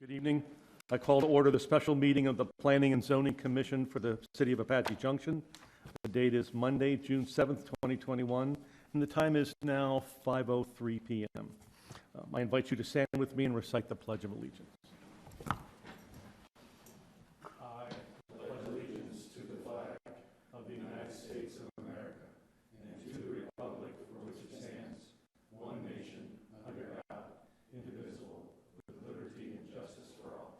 Good evening. I call to order the special meeting of the Planning and Zoning Commission for the City of Apache Junction. The date is Monday, June 7th, 2021, and the time is now 5:03 p.m. I invite you to stand with me and recite the Pledge of Allegiance. I pledge allegiance to the flag of the United States of America and to the republic for which it stands, one nation, under God, indivisible, with liberty and justice for all.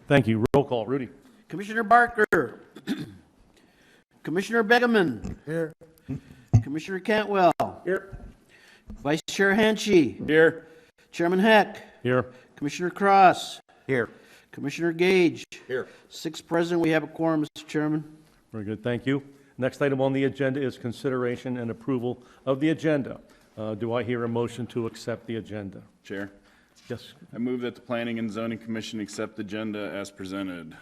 Thank you. Roll call. Rudy. Commissioner Barker. Commissioner Begeman. Here. Commissioner Cantwell. Here. Vice Chair Hanchey. Here. Chairman Heck. Here. Commissioner Cross. Here. Commissioner Gage. Here. 6 present. We have a quorum, Mr. Chairman. Very good. Thank you. Next item on the agenda is consideration and approval of the agenda. Do I hear a motion to accept the agenda? Chair, Yes. I move that the Planning and Zoning Commission accept the agenda as presented.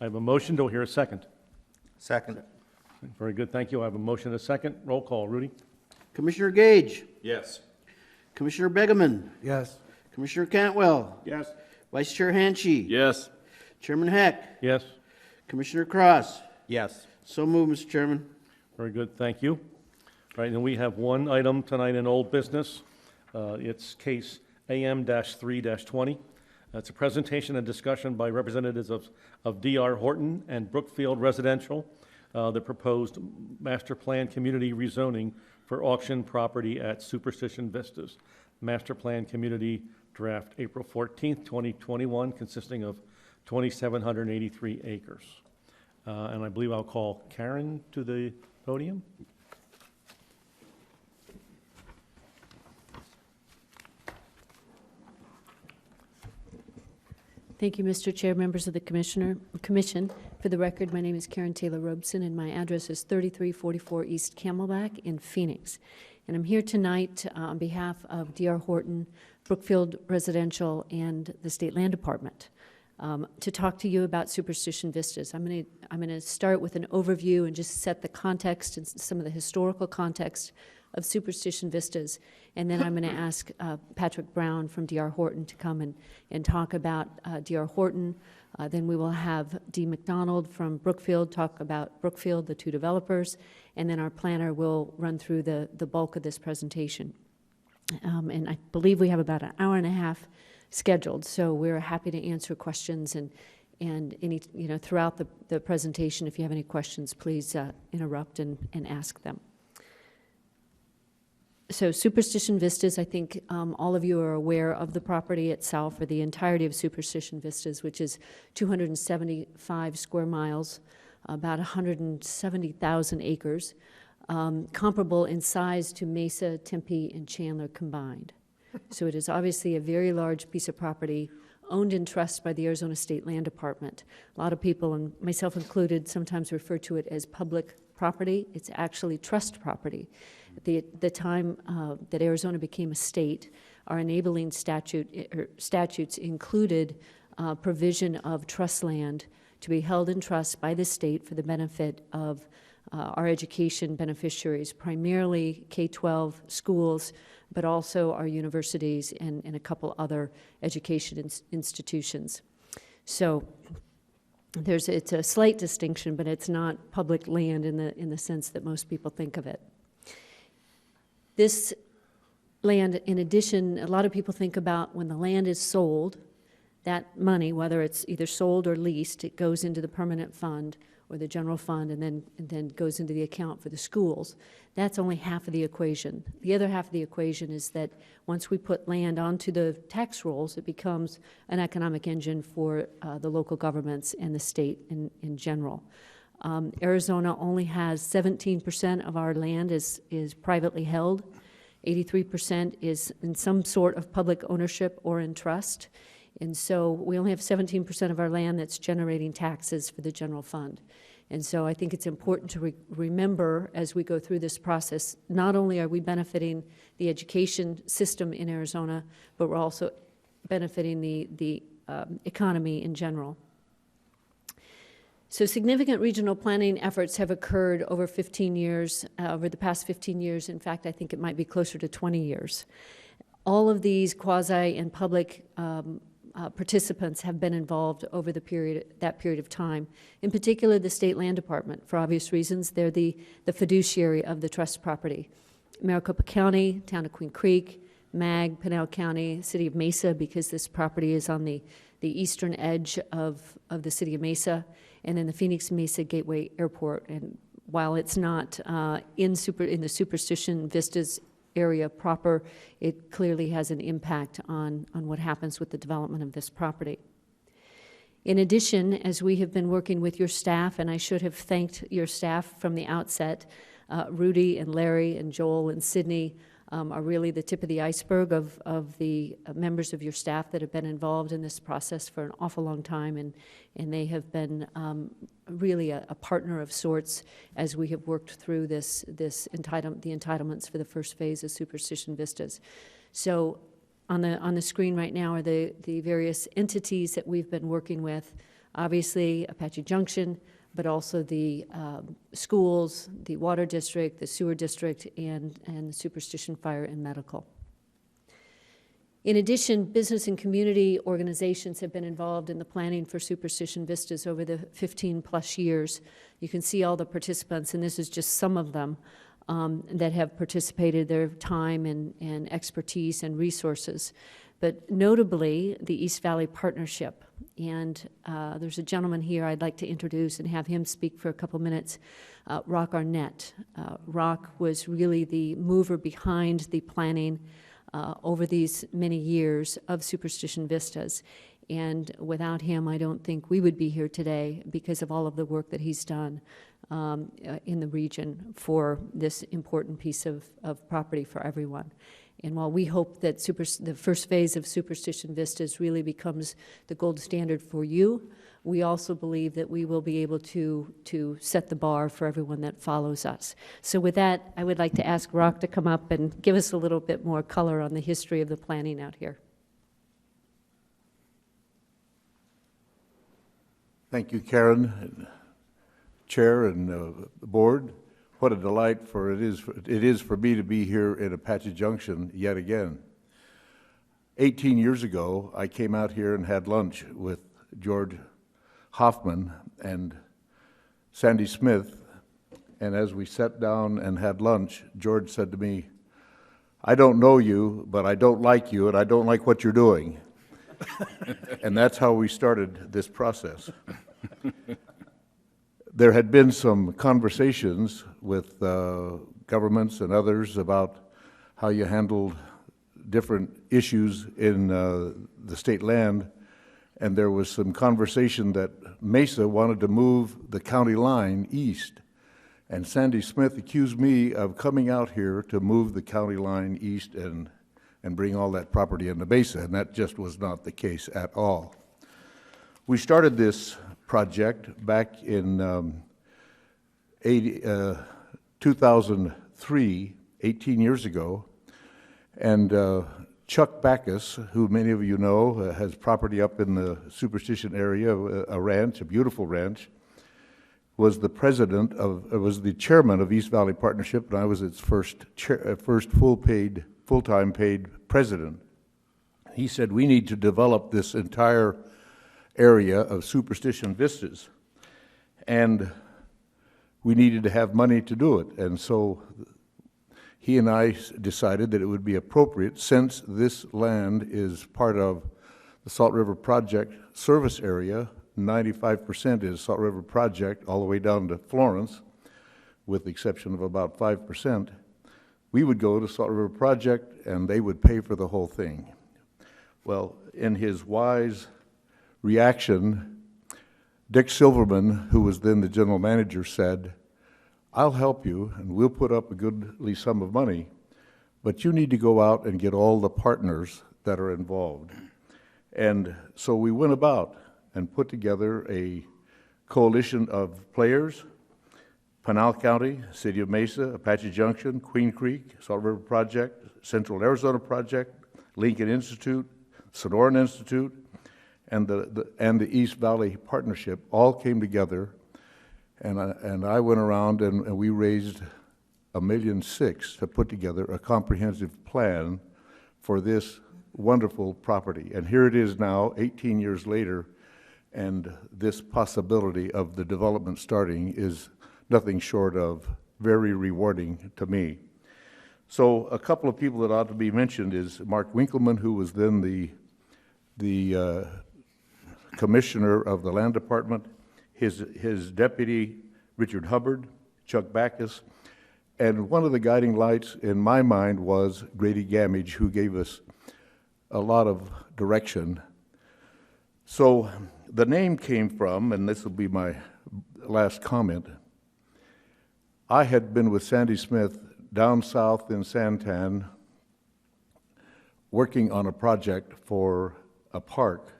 I have a motion. Do I hear a second? Second. Very good. Thank you. I have a motion and a second. Roll call. Rudy. Commissioner Gage. Yes. Commissioner Begeman. Yes. Commissioner Cantwell. Yes. Vice Chair Hanchey. Yes. Chairman Heck. Yes. Commissioner Cross. Yes. So moved, Mr. Chairman. Very good. Thank you. All right, and we have one item tonight in old business. It's case AM-3-20. It's a presentation and discussion by representatives of D.R. Horton and Brookfield Residential, the proposed master plan community rezoning for auction property at Superstition Vistas. Master plan community draft April 14th, 2021, consisting of 2,783 acres. And I believe I'll call Karen to the podium. Thank you, Mr. Chair, members of the Commission. For the record, my name is Karen Taylor Robeson, and my address is 3344 East Camelback in Phoenix. And I'm here tonight on behalf of D.R. Horton, Brookfield Residential, and the State Land Department to talk to you about Superstition Vistas. I'm going to start with an overview and just set the context and some of the historical context of Superstition Vistas, and then I'm going to ask Patrick Brown from D.R. Horton to come and talk about D.R. Horton. Then we will have Dee McDonald from Brookfield talk about Brookfield, the two developers, and then our planner will run through the bulk of this presentation. And I believe we have about an hour and a half scheduled, so we're happy to answer questions and any, throughout the presentation, if you have any questions, please interrupt and ask them. So Superstition Vistas, I think all of you are aware of the property itself, or the entirety of Superstition Vistas, which is 275 square miles, about 170,000 acres, comparable in size to Mesa, Tempe, and Chandler combined. So it is obviously a very large piece of property owned in trust by the Arizona State Land Department. A lot of people, and myself included, sometimes refer to it as public property. It's actually trust property. At the time that Arizona became a state, our enabling statutes included provision of trust land to be held in trust by the state for the benefit of our education beneficiaries, primarily K-12 schools, but also our universities and a couple other education institutions. So it's a slight distinction, but it's not public land in the sense that most people think of it. This land, in addition, a lot of people think about when the land is sold, that money, whether it's either sold or leased, it goes into the permanent fund or the general fund and then goes into the account for the schools. That's only half of the equation. The other half of the equation is that once we put land onto the tax rolls, it becomes an economic engine for the local governments and the state in general. Arizona only has 17% of our land is privately held. 83% is in some sort of public ownership or in trust. And so we only have 17% of our land that's generating taxes for the general fund. And so I think it's important to remember as we go through this process, not only are we benefiting the education system in Arizona, but we're also benefiting the economy in general. So significant regional planning efforts have occurred over 15 years, over the past 15 years. In fact, I think it might be closer to 20 years. All of these quasi and public participants have been involved over that period of time. In particular, the State Land Department, for obvious reasons. They're the fiduciary of the trust property. Maricopa County, Town of Queen Creek, MAG, Pinal County, City of Mesa, because this property is on the eastern edge of the City of Mesa, and then the Phoenix Mesa Gateway Airport. And while it's not in the Superstition Vistas area proper, it clearly has an impact on what happens with the development of this property. In addition, as we have been working with your staff, and I should have thanked your staff from the outset, Rudy and Larry and Joel and Sydney are really the tip of the iceberg of the members of your staff that have been involved in this process for an awful long time, and they have been really a partner of sorts as we have worked through the entitlements for the first phase of Superstition Vistas. So on the screen right now are the various entities that we've been working with. Obviously, Apache Junction, but also the schools, the water district, the sewer district, and the Superstition Fire and Medical. In addition, business and community organizations have been involved in the planning for Superstition Vistas over the 15-plus years. You can see all the participants, and this is just some of them that have participated, their time and expertise and resources. But notably, the East Valley Partnership. And there's a gentleman here I'd like to introduce and have him speak for a couple minutes, Rock Arnett. Rock was really the mover behind the planning over these many years of Superstition Vistas. And without him, I don't think we would be here today because of all of the work that he's done in the region for this important piece of property for everyone. And while we hope that the first phase of Superstition Vistas really becomes the gold standard for you, we also believe that we will be able to set the bar for everyone that follows us. So with that, I would like to ask Rock to come up and give us a little bit more color on the history of the planning out here. Thank you, Karen, Chair and the board. What a delight it is for me to be here in Apache Junction yet again. 18 years ago, I came out here and had lunch with George Hoffman and Sandy Smith, and as we sat down and had lunch, George said to me, "I don't know you, but I don't like you, and I don't like what you're doing." And that's how we started this process. There had been some conversations with governments and others about how you handled different issues in the state land, and there was some conversation that Mesa wanted to move the county line east, and Sandy Smith accused me of coming out here to move the county line east and bring all that property into Mesa, and that just was not the case at all. We started this project back in 2003, 18 years ago, and Chuck Backus, who many of you know, has property up in the Superstition area, a ranch, a beautiful ranch, was the chairman of East Valley Partnership, and I was its first full-time paid president. He said, we need to develop this entire area of Superstition Vistas, and we needed to have money to do it. And so he and I decided that it would be appropriate, since this land is part of the Salt River Project service area, 95% is Salt River Project all the way down to Florence, with the exception of about 5%, we would go to Salt River Project and they would pay for the whole thing. Well, in his wise reaction, Dick Silverman, who was then the general manager, said, I'll help you and we'll put up a goodly sum of money, but you need to go out and get all the partners that are involved. And so we went about and put together a coalition of players: Pinal County, City of Mesa, Apache Junction, Queen Creek, Salt River Project, Central Arizona Project, Lincoln Institute, Sonoran Institute, and the East Valley Partnership all came together, and I went around and we raised $1.6 million to put together a comprehensive plan for this wonderful property. And here it is now, 18 years later, and this possibility of the development starting is nothing short of very rewarding to me. So a couple of people that ought to be mentioned is Mark Winkleman, who was then the commissioner of the land department, his deputy, Richard Hubbard, Chuck Backus, and one of the guiding lights in my mind was Grady Gamage, who gave us a lot of direction. So the name came from, and this will be my last comment, I had been with Sandy Smith down south in Santan working on a project for a park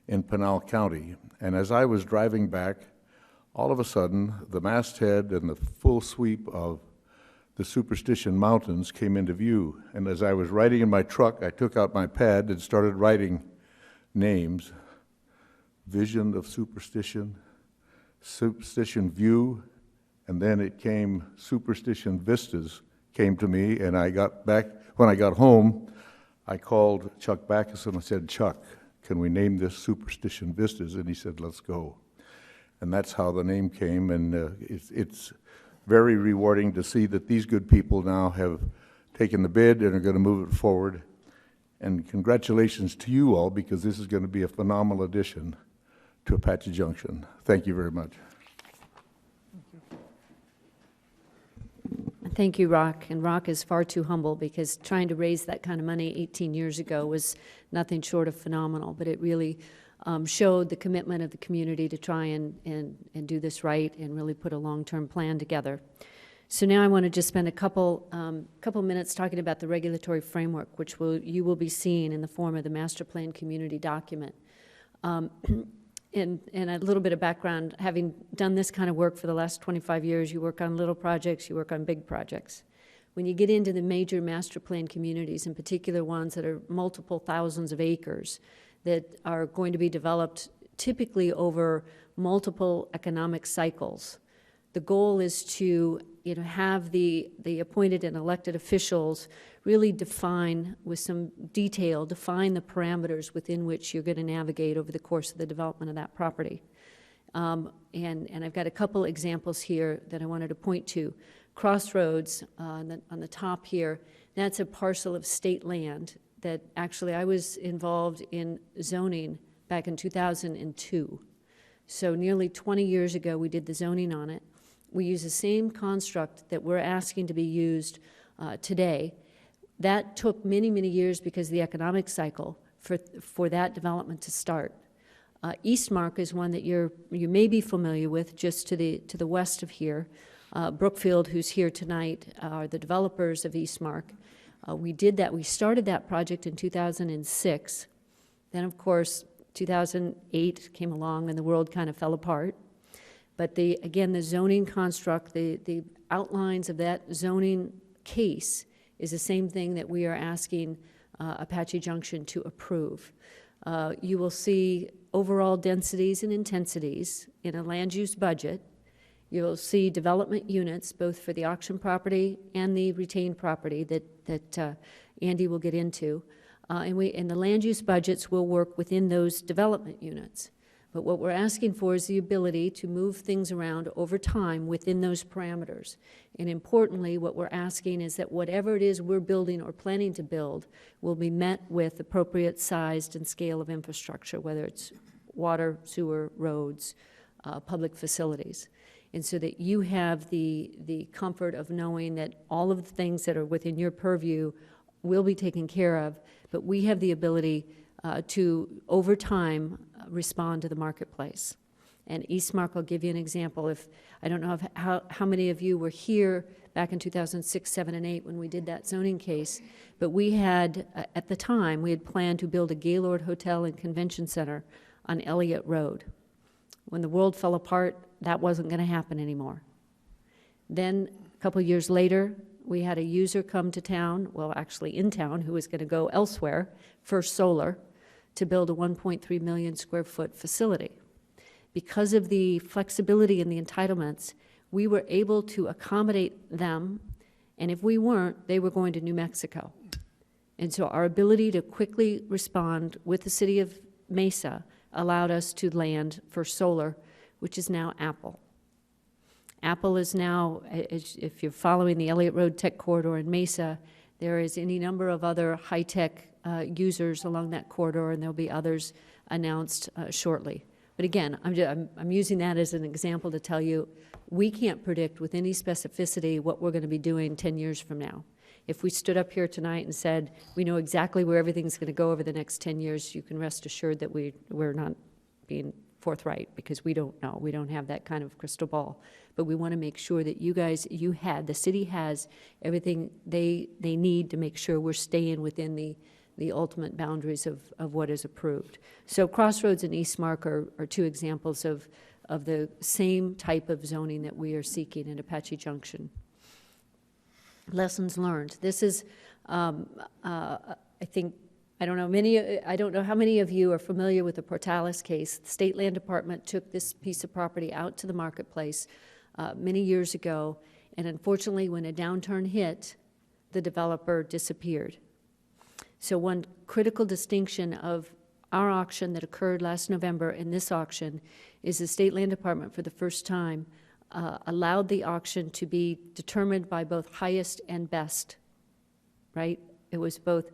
in Pinal County. And as I was driving back, all of a sudden, the masthead and the full sweep of the Superstition Mountains came into view. And as I was riding in my truck, I took out my pad and started writing names. Vision of Superstition, Superstition View, and then it came Superstition Vistas came to me, and I got back, when I got home, I called Chuck Backus and I said, Chuck, can we name this Superstition Vistas? And he said, let's go. And that's how the name came, and it's very rewarding to see that these good people now have taken the bid and are going to move it forward. And congratulations to you all, because this is going to be a phenomenal addition to Apache Junction. Thank you very much. Thank you, Rock. And Rock is far too humble, because trying to raise that kind of money 18 years ago was nothing short of phenomenal. But it really showed the commitment of the community to try and do this right and really put a long-term plan together. So now I want to just spend a couple minutes talking about the regulatory framework, which you will be seeing in the form of the master plan community document. And a little bit of background, having done this kind of work for the last 25 years, you work on little projects, you work on big projects. When you get into the major master plan communities, in particular ones that are multiple thousands of acres that are going to be developed typically over multiple economic cycles, the goal is to have the appointed and elected officials really define with some detail, define the parameters within which you're going to navigate over the course of the development of that property. And I've got a couple examples here that I wanted to point to. Crossroads on the top here, that's a parcel of state land that actually I was involved in zoning back in 2002. So nearly 20 years ago, we did the zoning on it. We use the same construct that we're asking to be used today. That took many, many years because of the economic cycle for that development to start. Eastmark is one that you may be familiar with, just to the west of here. Brookfield, who's here tonight, are the developers of Eastmark. We did that. We started that project in 2006. Then, of course, 2008 came along and the world kind of fell apart. But again, the zoning construct, the outlines of that zoning case is the same thing that we are asking Apache Junction to approve. You will see overall densities and intensities in a land use budget. You'll see development units, both for the auction property and the retained property that Andy will get into. And the land use budgets will work within those development units. But what we're asking for is the ability to move things around over time within those parameters. And importantly, what we're asking is that whatever it is we're building or planning to build will be met with appropriate sized and scale of infrastructure, whether it's water, sewer, roads, public facilities. And so that you have the comfort of knowing that all of the things that are within your purview will be taken care of, but we have the ability to, over time, respond to the marketplace. And Eastmark, I'll give you an example. I don't know how many of you were here back in 2006, 7, and 8 when we did that zoning case, but we had, at the time, we had planned to build a Gaylord Hotel and Convention Center on Elliott Road. When the world fell apart, that wasn't going to happen anymore. Then, a couple years later, we had a user come to town, well, actually in town, who was going to go elsewhere, First Solar, to build a 1.3 million square foot facility. Because of the flexibility in the entitlements, we were able to accommodate them, and if we weren't, they were going to New Mexico. And so our ability to quickly respond with the city of Mesa allowed us to land for solar, which is now Apple. Apple is now, if you're following the Elliott Road Tech Corridor in Mesa, there is any number of other high-tech users along that corridor, and there'll be others announced shortly. But again, I'm using that as an example to tell you we can't predict with any specificity what we're going to be doing 10 years from now. If we stood up here tonight and said we know exactly where everything's going to go over the next 10 years, you can rest assured that we're not being forthright, because we don't know. We don't have that kind of crystal ball. But we want to make sure that the city has everything they need to make sure we're staying within the ultimate boundaries of what is approved. So Crossroads and Eastmark are two examples of the same type of zoning that we are seeking in Apache Junction. Lessons learned. This is, I think, I don't know how many of you are familiar with the Portales case. The State Land Department took this piece of property out to the marketplace many years ago, and unfortunately, when a downturn hit, the developer disappeared. So one critical distinction of our auction that occurred last November and this auction is the State Land Department, for the first time, allowed the auction to be determined by both highest and best, right? It was both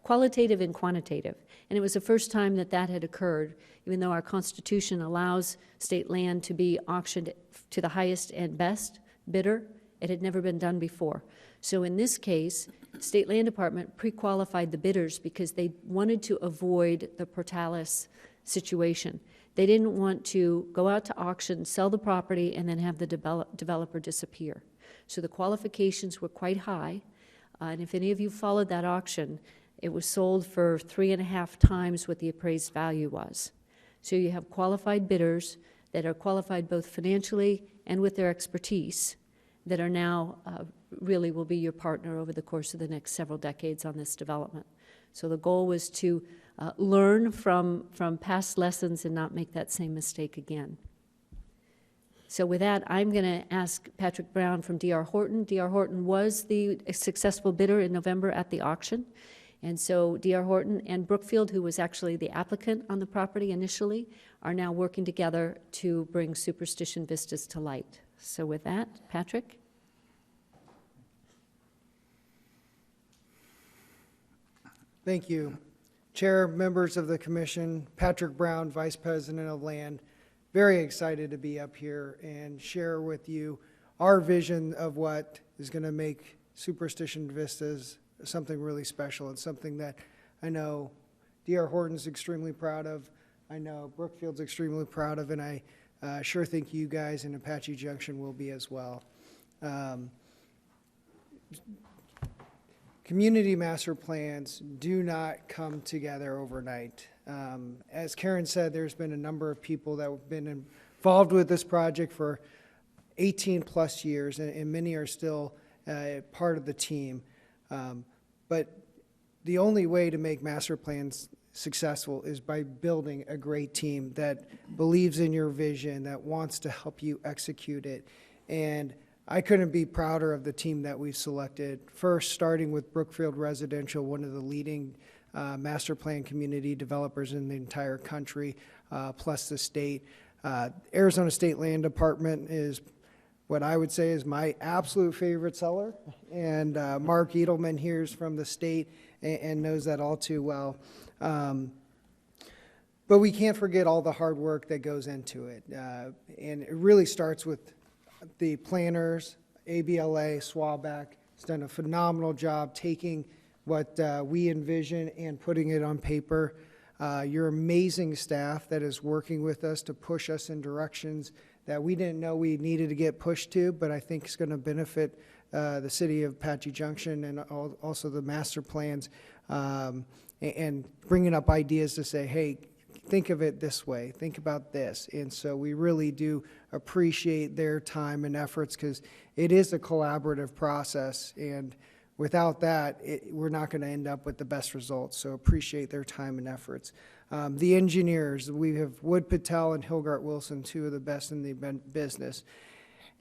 qualitative and quantitative. And it was the first time that had occurred, even though our Constitution allows state land to be auctioned to the highest and best bidder. It had never been done before. So in this case, State Land Department pre-qualified the bidders because they wanted to avoid the Portales situation. They didn't want to go out to auction, sell the property, and then have the developer disappear. So the qualifications were quite high. And if any of you followed that auction, it was sold for 3.5 times what the appraised value was. So you have qualified bidders that are qualified both financially and with their expertise that are now really will be your partner over the course of the next several decades on this development. So the goal was to learn from past lessons and not make that same mistake again. So with that, I'm going to ask Patrick Brown from D.R. Horton. D.R. Horton was the successful bidder in November at the auction. And so D.R. Horton and Brookfield, who was actually the applicant on the property initially, are now working together to bring Superstition Vistas to light. So with that, Patrick? Thank you. Chair, members of the commission, Patrick Brown, Vice President of Land. Very excited to be up here and share with you our vision of what is going to make Superstition Vistas something really special and something that I know D.R. Horton's extremely proud of, I know Brookfield's extremely proud of, and I sure think you guys in Apache Junction will be as well. Community master plans do not come together overnight. As Karen said, there's been a number of people that have been involved with this project for 18 plus years, and many are still part of the team. But the only way to make master plans successful is by building a great team that believes in your vision, that wants to help you execute it. And I couldn't be prouder of the team that we've selected. First, starting with Brookfield Residential, one of the leading master plan community developers in the entire country, plus the state. Arizona State Land Department is what I would say is my absolute favorite seller. And Mark Edelman here is from the state and knows that all too well. But we can't forget all the hard work that goes into it. And it really starts with the planners, ABLA, Swaback. Has done a phenomenal job taking what we envision and putting it on paper. Your amazing staff that is working with us to push us in directions that we didn't know we needed to get pushed to, but I think it's going to benefit the city of Apache Junction and also the master plans, and bringing up ideas to say, hey, think of it this way, think about this. And so we really do appreciate their time and efforts because it is a collaborative process, and without that, we're not going to end up with the best results. So appreciate their time and efforts. The engineers, we have Wood Patel and Hilgart Wilson, two of the best in the business.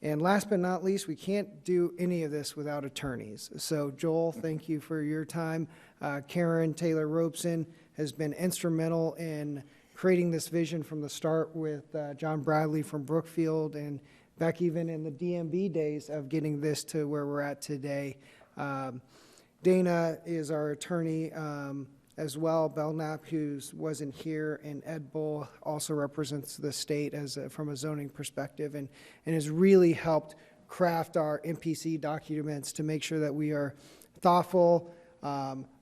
And last but not least, we can't do any of this without attorneys. So Joel, thank you for your time. Karen Taylor Robeson has been instrumental in creating this vision from the start with John Bradley from Brookfield and back even in the DMB days of getting this to where we're at today. Dana is our attorney as well. Belknap, who wasn't here, and Ed Bull also represents the state from a zoning perspective and has really helped craft our MPC documents to make sure that we are thoughtful,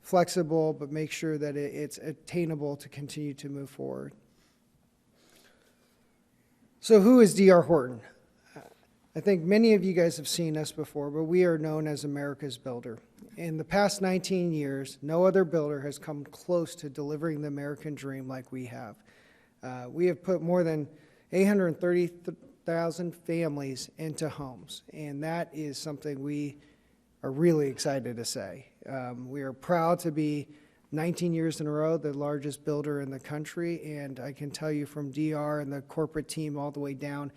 flexible, but make sure that it's attainable to continue to move forward. So who is D.R. Horton? I think many of you guys have seen us before, but we are known as America's builder. In the past 19 years, no other builder has come close to delivering the American dream like we have. We have put more than 830,000 families into homes, and that is something we are really excited to say. We are proud to be 19 years in a row the largest builder in the country, and I can tell you from DR and the corporate team all the way down,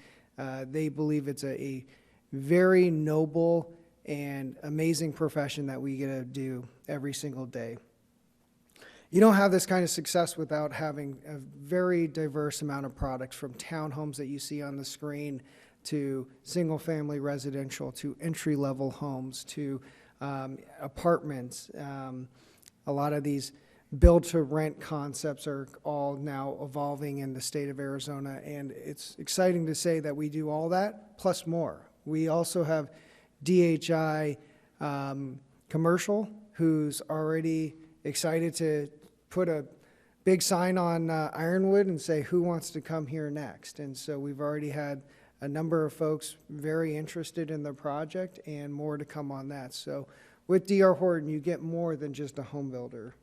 they believe it's a very noble and amazing profession that we get to do every single day. You don't have this kind of success without having a very diverse amount of products, from townhomes that you see on the screen to single-family residential to entry-level homes to apartments. A lot of these build-to-rent concepts are all now evolving in the state of Arizona, and it's exciting to say that we do all that plus more. We also have DHI Commercial, who's already excited to put a big sign on Ironwood and say, who wants to come here next? And so we've already had a number of folks very interested in the project and more to come on that. So with D.R. Horton, you get more than just a home builder.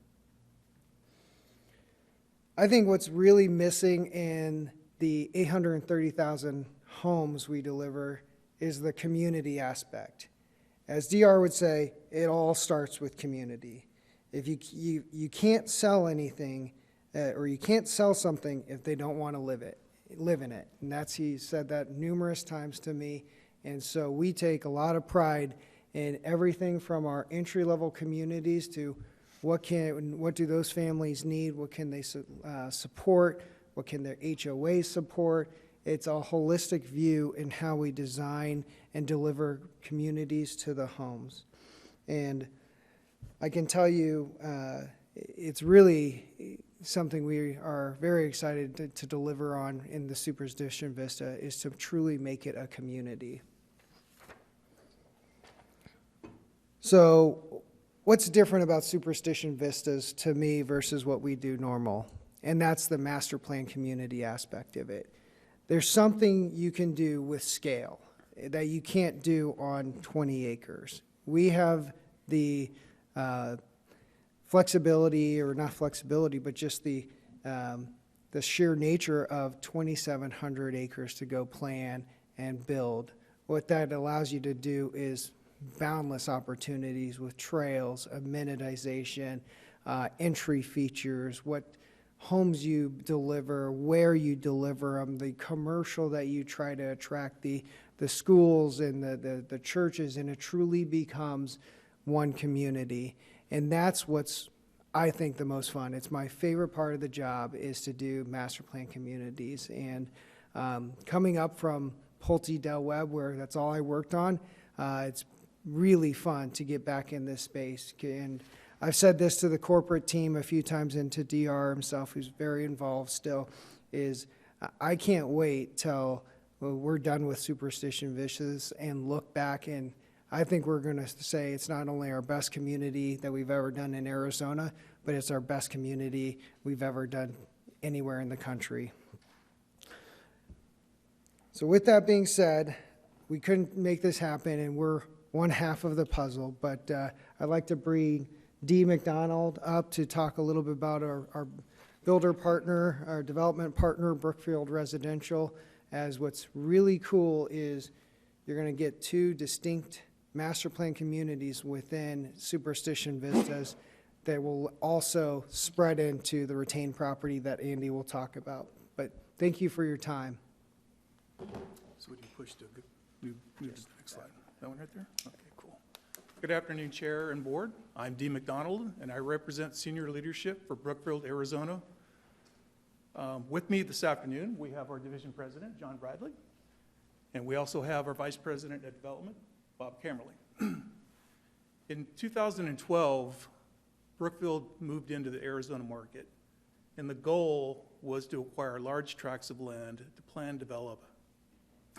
I think what's really missing in the 830,000 homes we deliver is the community aspect. As DR would say, it all starts with community. If you can't sell anything, or you can't sell something if they don't want to live in it. And he said that numerous times to me. And so we take a lot of pride in everything from our entry-level communities to what do those families need, what can they support, what can their HOA support. It's a holistic view in how we design and deliver communities to the homes. And I can tell you, it's really something we are very excited to deliver on in the Superstition Vista, is to truly make it a community. So what's different about Superstition Vistas to me versus what we do normal? And that's the master plan community aspect of it. There's something you can do with scale that you can't do on 20 acres. We have the flexibility, or not flexibility, but just the sheer nature of 2,700 acres to go plan and build. What that allows you to do is boundless opportunities with trails, amenitization, entry features, what homes you deliver, where you deliver them, the commercial that you try to attract, the schools and the churches, and it truly becomes one community. And that's what's, I think, the most fun. It's my favorite part of the job, is to do master plan communities. And coming up from Pulte Del Webb, where that's all I worked on, it's really fun to get back in this space. And I've said this to the corporate team a few times, and to DR himself, who's very involved still, is I can't wait till we're done with Superstition Vistas and look back, and I think we're going to say it's not only our best community that we've ever done in Arizona, but it's our best community we've ever done anywhere in the country. So with that being said, we couldn't make this happen, and we're one half of the puzzle, but I'd like to bring Dee McDonald up to talk a little bit about our builder partner, our development partner, Brookfield Residential, as what's really cool is you're going to get two distinct master plan communities within Superstition Vistas that will also spread into the retained property that Andy will talk about. But thank you for your time. So we can push to Move to the next slide. That one right there? Okay, cool. Good afternoon, Chair and Board. I'm Dee McDonald, and I represent senior leadership for Brookfield, Arizona. With me this afternoon, we have our Division President, John Bradley, and we also have our Vice President of Development, Bob Camerly. In 2012, Brookfield moved into the Arizona market, and the goal was to acquire large tracts of land to plan, develop,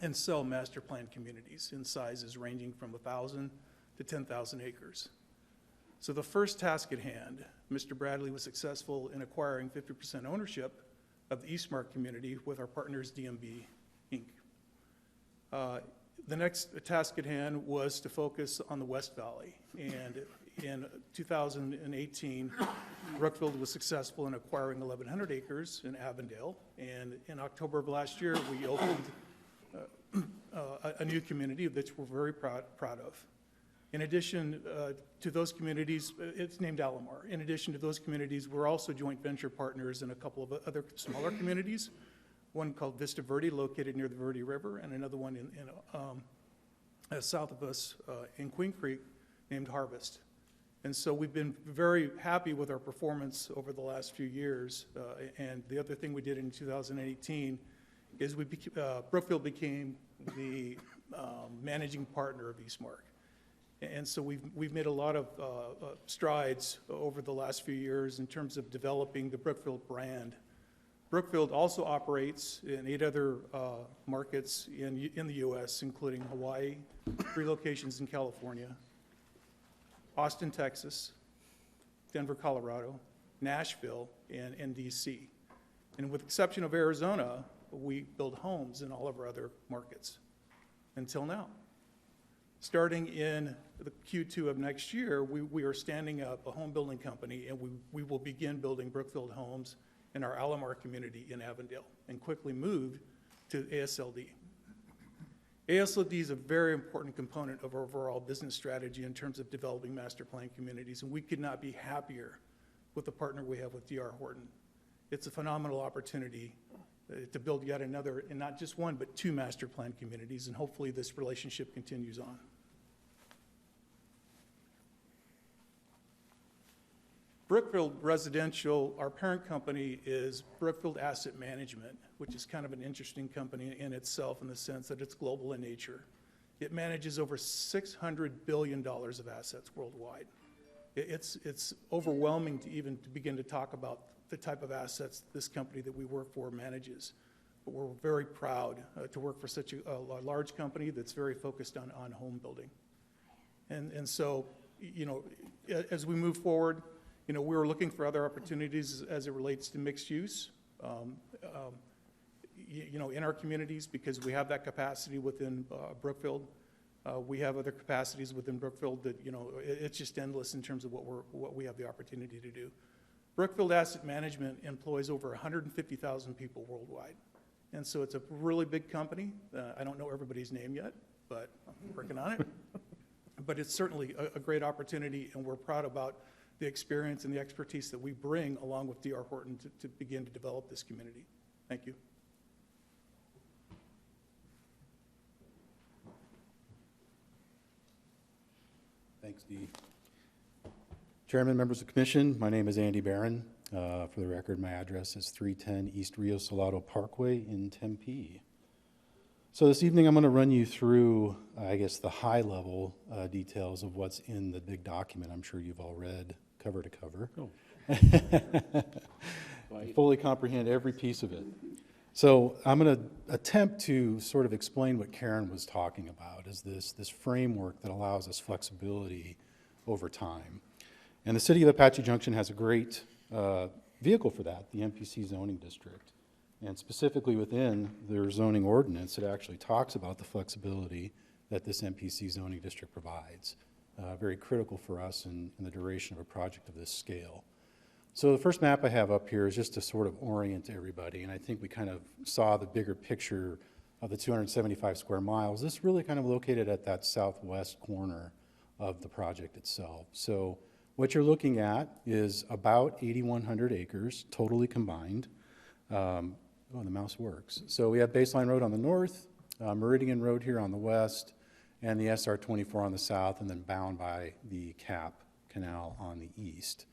and sell master plan communities in sizes ranging from 1,000 to 10,000 acres. So the first task at hand, Mr. Bradley was successful in acquiring 50% ownership of the Eastmark community with our partners DMB Inc. The next task at hand was to focus on the West Valley, and in 2018, Brookfield was successful in acquiring 1,100 acres in Avondale, and in October of last year, we opened a new community that we're very proud of. In addition to those communities, it's named Alomar. In addition to those communities, we're also joint venture partners in a couple of other smaller communities, one called Vista Verde, located near the Verde River, and another one south of us in Queen Creek named Harvest. And so we've been very happy with our performance over the last few years. And the other thing we did in 2018 is Brookfield became the managing partner of Eastmark. And so we've made a lot of strides over the last few years in terms of developing the Brookfield brand. Brookfield also operates in 8 other markets in the U.S., including Hawaii, 3 locations in California, Austin, Texas, Denver, Colorado, Nashville, and D.C. And with the exception of Arizona, we build homes in all of our other markets until now. Starting in the Q2 of next year, we are standing up a home building company, and we will begin building Brookfield homes in our Alomar community in Avondale and quickly move to ASLD. ASLD is a very important component of our overall business strategy in terms of developing master plan communities, and we could not be happier with the partner we have with D.R. Horton. It's a phenomenal opportunity to build yet another, and not just one, but 2 master plan communities, and hopefully this relationship continues on. Brookfield Residential, our parent company is Brookfield Asset Management, which is kind of an interesting company in itself in the sense that it's global in nature. It manages over $600 billion of assets worldwide. It's overwhelming to even to begin to talk about the type of assets this company that we work for manages. But we're very proud to work for such a large company that's very focused on home building. And so, you know, as we move forward, you know, we're looking for other opportunities as it relates to mixed use, you know, in our communities, because we have that capacity within Brookfield. We have other capacities within Brookfield that, you know, it's just endless in terms of what we have the opportunity to do. Brookfield Asset Management employs over 150,000 people worldwide. And so it's a really big company. I don't know everybody's name yet, but I'm working on it. But it's certainly a great opportunity, and we're proud about the experience and the expertise that we bring along with D.R. Horton to begin to develop this community. Thank you. Thanks, Dee. Chairman, members of the commission, my name is Andy Barron. For the record, my address is 310 East Rio Salado Parkway in Tempe. So this evening I'm going to run you through, I guess, the high-level details of what's in the big document I'm sure you've all read cover to cover. Oh. Fully comprehend every piece of it. So I'm going to attempt to sort of explain what Karen was talking about, is this framework that allows us flexibility over time. And the city of Apache Junction has a great vehicle for that, the MPC zoning district. And specifically within their zoning ordinance, it actually talks about the flexibility that this MPC zoning district provides. Very critical for us in the duration of a project of this scale. So the first map I have up here is just to sort of orient everybody, and I think we kind of saw the bigger picture of the 275 square miles. This is really kind of located at that southwest corner of the project itself. So what you're looking at is about 8,100 acres, totally combined. Oh, the mouse works. So we have Baseline Road on the north, Meridian Road here on the west, and the SR-24 on the south, and then bound by the Cap Canal on the east.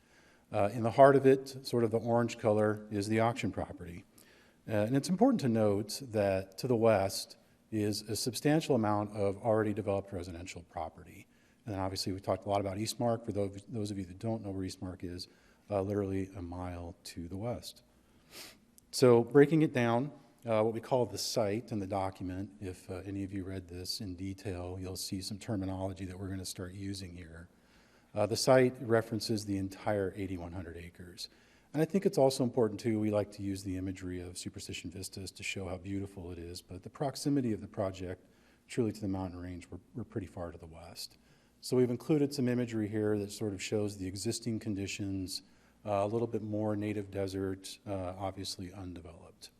In the heart of it, sort of the orange color, is the auction property. And it's important to note that to the west is a substantial amount of already developed residential property. And then obviously we talked a lot about Eastmark. For those of you that don't know where Eastmark is, literally a mile to the west. So breaking it down, what we call the site in the document, if any of you read this in detail, you'll see some terminology that we're going to start using here. The site references the entire 8,100 acres. And I think it's also important too, we like to use the imagery of Superstition Vistas to show how beautiful it is, but the proximity of the project truly to the mountain range, we're pretty far to the west. So we've included some imagery here that sort of shows the existing conditions, a little bit more native desert, obviously undeveloped.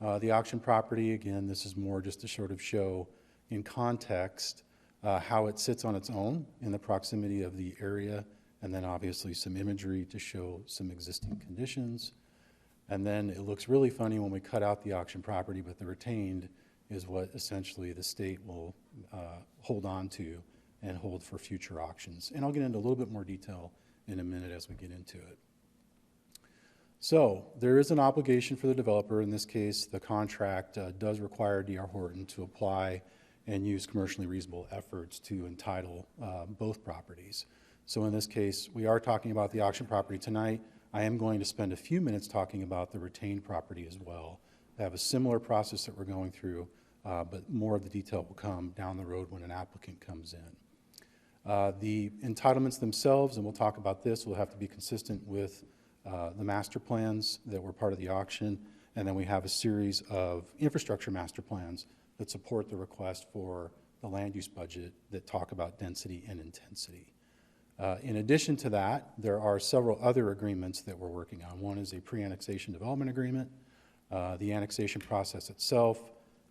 The auction property, again, this is more just to sort of show in context how it sits on its own in the proximity of the area, and then obviously some imagery to show some existing conditions. And then it looks really funny when we cut out the auction property, but the retained is what essentially the state will hold on to and hold for future auctions. And I'll get into a little bit more detail in a minute as we get into it. So there is an obligation for the developer. In this case, the contract does require D.R. Horton to apply and use commercially reasonable efforts to entitle both properties. So in this case, we are talking about the auction property tonight. I am going to spend a few minutes talking about the retained property as well. I have a similar process that we're going through, but more of the detail will come down the road when an applicant comes in. The entitlements themselves, and we'll talk about this, will have to be consistent with the master plans that were part of the auction, and then we have a series of infrastructure master plans that support the request for the land use budget that talk about density and intensity. In addition to that, there are several other agreements that we're working on. One is a pre-annexation development agreement, the annexation process itself,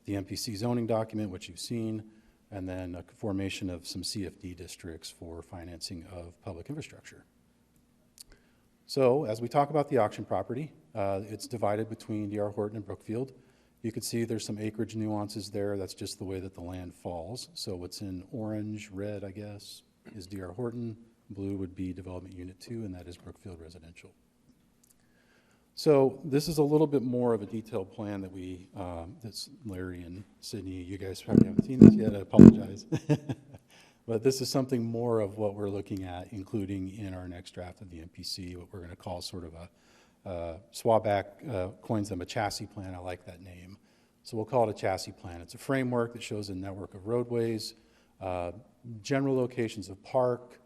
the MPC zoning document, which you've seen, and then a formation of some CFD districts for financing of public infrastructure. So as we talk about the auction property, it's divided between D.R. Horton and Brookfield. You can see there's some acreage nuances there. That's just the way that the land falls. So what's in orange, red, I guess, is D.R. Horton. Blue would be Development Unit 2, and that is Brookfield Residential. So this is a little bit more of a detailed plan that we, that's Larry and Sydney, you guys probably haven't seen this yet, I apologize. But this is something more of what we're looking at, including in our next draft of the MPC, what we're going to call sort of a Swaback coins them a chassis plan. I like that name. So we'll call it a chassis plan. It's a framework that shows a network of roadways, general locations of park,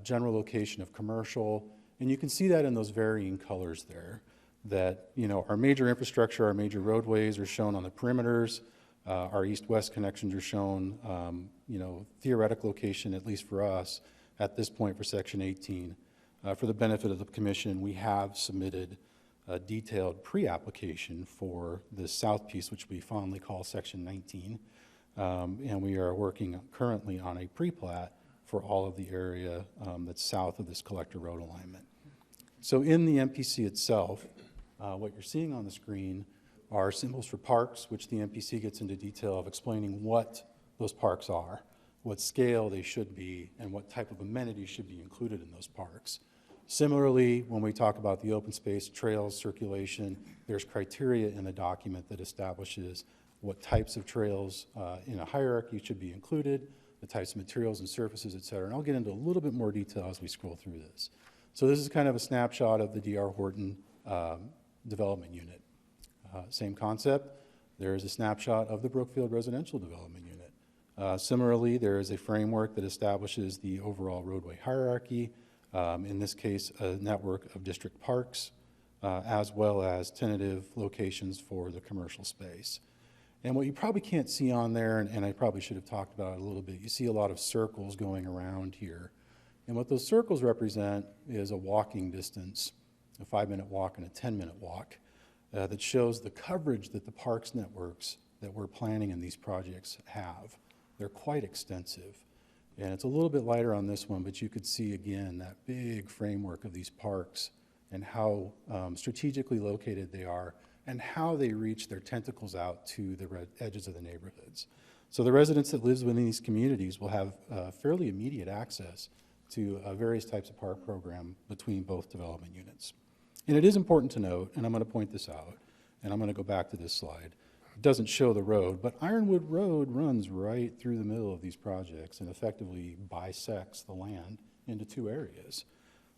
general location of commercial, and you can see that in those varying colors there, that, you know, our major infrastructure, our major roadways are shown on the perimeters, our east-west connections are shown, you know, theoretic location, at least for us, at this point for Section 18. For the benefit of the Commission, we have submitted a detailed pre-application for the south piece, which we fondly call Section 19, and we are working currently on a pre-plat for all of the area that's south of this collector road alignment. So in the MPC itself, what you're seeing on the screen are symbols for parks, which the MPC gets into detail of explaining what those parks are, what scale they should be, and what type of amenities should be included in those parks. Similarly, when we talk about the open space, trails, circulation, there's criteria in the document that establishes what types of trails in a hierarchy should be included, the types of materials and surfaces, et cetera. And I'll get into a little bit more detail as we scroll through this. So this is kind of a snapshot of the D.R. Horton development unit. Same concept. There is a snapshot of the Brookfield Residential Development Unit. Similarly, there is a framework that establishes the overall roadway hierarchy, in this case, a network of district parks, as well as tentative locations for the commercial space. And what you probably can't see on there, and I probably should have talked about it a little bit, you see a lot of circles going around here. And what those circles represent is a walking distance, a 5-minute walk and a 10-minute walk, that shows the coverage that the parks networks that we're planning in these projects have. They're quite extensive. And it's a little bit lighter on this one, but you could see again that big framework of these parks and how strategically located they are and how they reach their tentacles out to the edges of the neighborhoods. So the residents that live within these communities will have fairly immediate access to various types of park program between both development units. And it is important to note, and I'm going to point this out, and I'm going to go back to this slide. It doesn't show the road, but Ironwood Road runs right through the middle of these projects and effectively bisects the land into two areas.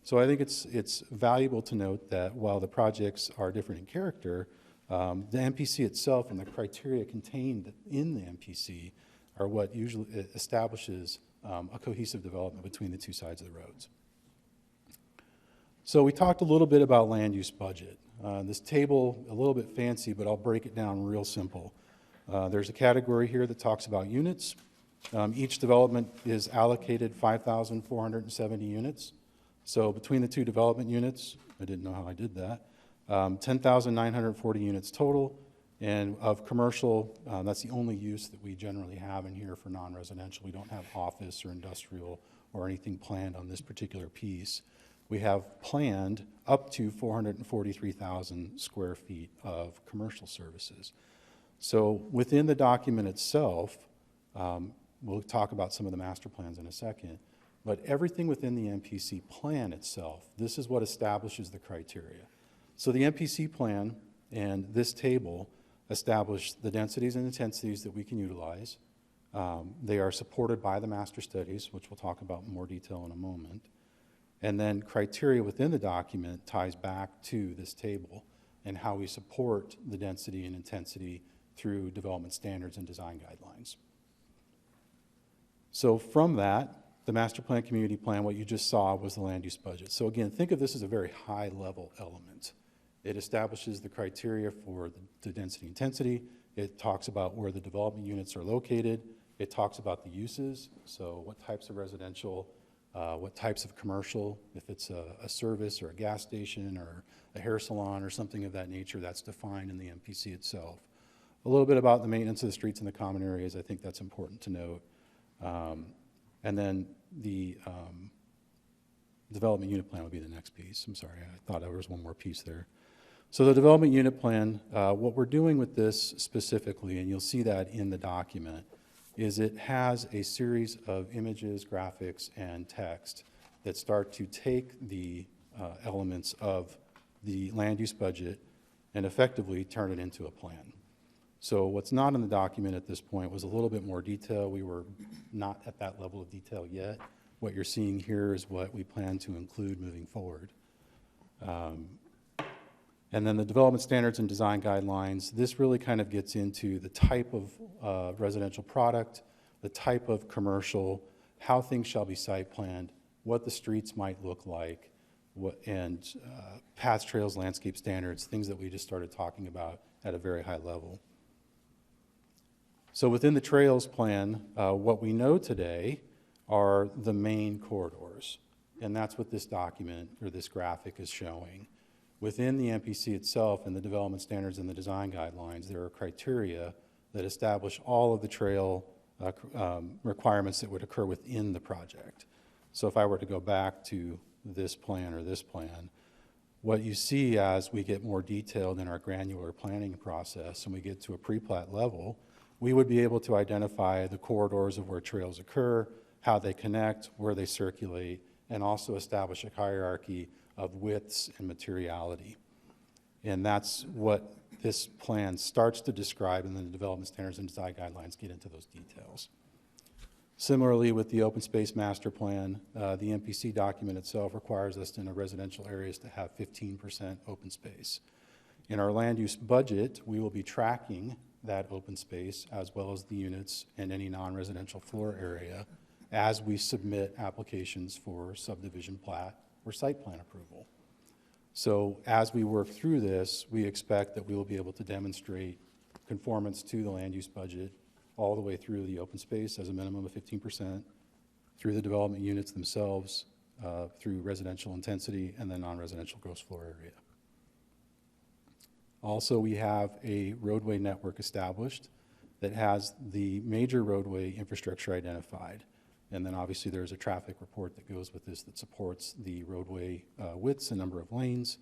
So I think it's valuable to note that while the projects are different in character, the MPC itself and the criteria contained in the MPC are what usually establishes a cohesive development between the two sides of the roads. So we talked a little bit about land use budget. This table, a little bit fancy, but I'll break it down real simple. There's a category here that talks about units. Each development is allocated 5,470 units. So between the two development units, I didn't know how I did that, 10,940 units total. And of commercial, that's the only use that we generally have in here for non-residential. We don't have office or industrial or anything planned on this particular piece. We have planned up to 443,000 square feet of commercial services. So within the document itself, we'll talk about some of the master plans in a second, but everything within the MPC plan itself, this is what establishes the criteria. So the MPC plan and this table establish the densities and intensities that we can utilize. They are supported by the master studies, which we'll talk about in more detail in a moment. And then criteria within the document ties back to this table and how we support the density and intensity through development standards and design guidelines. So from that, the master plan, community plan, what you just saw was the land use budget. So again, think of this as a very high level element. It establishes the criteria for the density intensity. It talks about where the development units are located. It talks about the uses, so what types of residential, what types of commercial, if it's a service or a gas station or a hair salon or something of that nature, that's defined in the MPC itself. A little bit about the maintenance of the streets and the common areas, I think that's important to note. And then the development unit plan would be the next piece. I'm sorry, I thought there was one more piece there. So the development unit plan, what we're doing with this specifically, and you'll see that in the document, is it has a series of images, graphics, and text that start to take the elements of the land use budget and effectively turn it into a plan. So what's not in the document at this point was a little bit more detail. We were not at that level of detail yet. What you're seeing here is what we plan to include moving forward. And then the development standards and design guidelines, this really kind of gets into the type of residential product, the type of commercial, how things shall be site planned, what the streets might look like, and paths, trails, landscape standards, things that we just started talking about at a very high level. So within the trails plan, what we know today are the main corridors, and that's what this document or this graphic is showing. Within the MPC itself and the development standards and the design guidelines, there are criteria that establish all of the trail requirements that would occur within the project. So if I were to go back to this plan or this plan, what you see as we get more detailed in our granular planning process and we get to a pre-plat level, we would be able to identify the corridors of where trails occur, how they connect, where they circulate, and also establish a hierarchy of widths and materiality. And that's what this plan starts to describe, and then the development standards and design guidelines get into those details. Similarly, with the open space master plan, the MPC document itself requires us in the residential areas to have 15% open space. In our land use budget, we will be tracking that open space as well as the units and any non-residential floor area as we submit applications for subdivision plat or site plan approval. So as we work through this, we expect that we will be able to demonstrate conformance to the land use budget all the way through the open space as a minimum of 15%, through the development units themselves, through residential intensity, and then non-residential gross floor area. Also, we have a roadway network established that has the major roadway infrastructure identified. And then obviously there's a traffic report that goes with this that supports the roadway widths and number of lanes.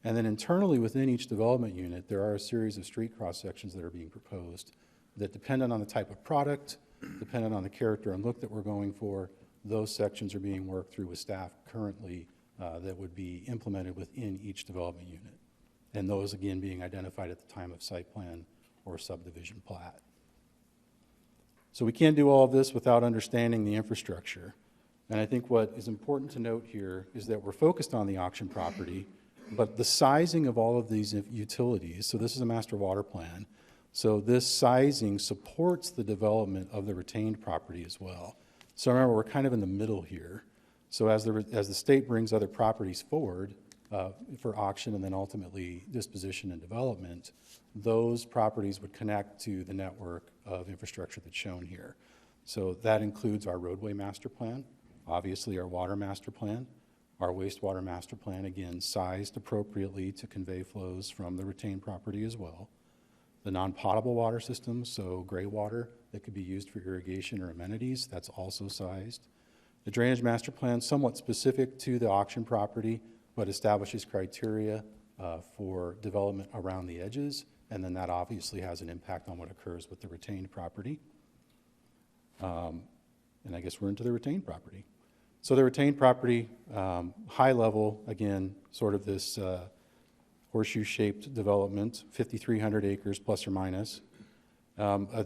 And then internally within each development unit, there are a series of street cross-sections that are being proposed that, dependent on the type of product, dependent on the character and look that we're going for, those sections are being worked through with staff currently that would be implemented within each development unit. And those, again, being identified at the time of site plan or subdivision plat. So we can't do all of this without understanding the infrastructure. And I think what is important to note here is that we're focused on the auction property, but the sizing of all of these utilities, so this is a master water plan, so this sizing supports the development of the retained property as well. So remember, we're kind of in the middle here. So as the state brings other properties forward for auction and then ultimately disposition and development, those properties would connect to the network of infrastructure that's shown here. So that includes our roadway master plan, obviously our water master plan, our wastewater master plan, again, sized appropriately to convey flows from the retained property as well. The non-potable water systems, so gray water that could be used for irrigation or amenities, that's also sized. The drainage master plan, somewhat specific to the auction property, but establishes criteria for development around the edges, and then that obviously has an impact on what occurs with the retained property. And I guess we're into the retained property. So the retained property, high level, again, sort of this horseshoe-shaped development, 5,300 acres plus or minus.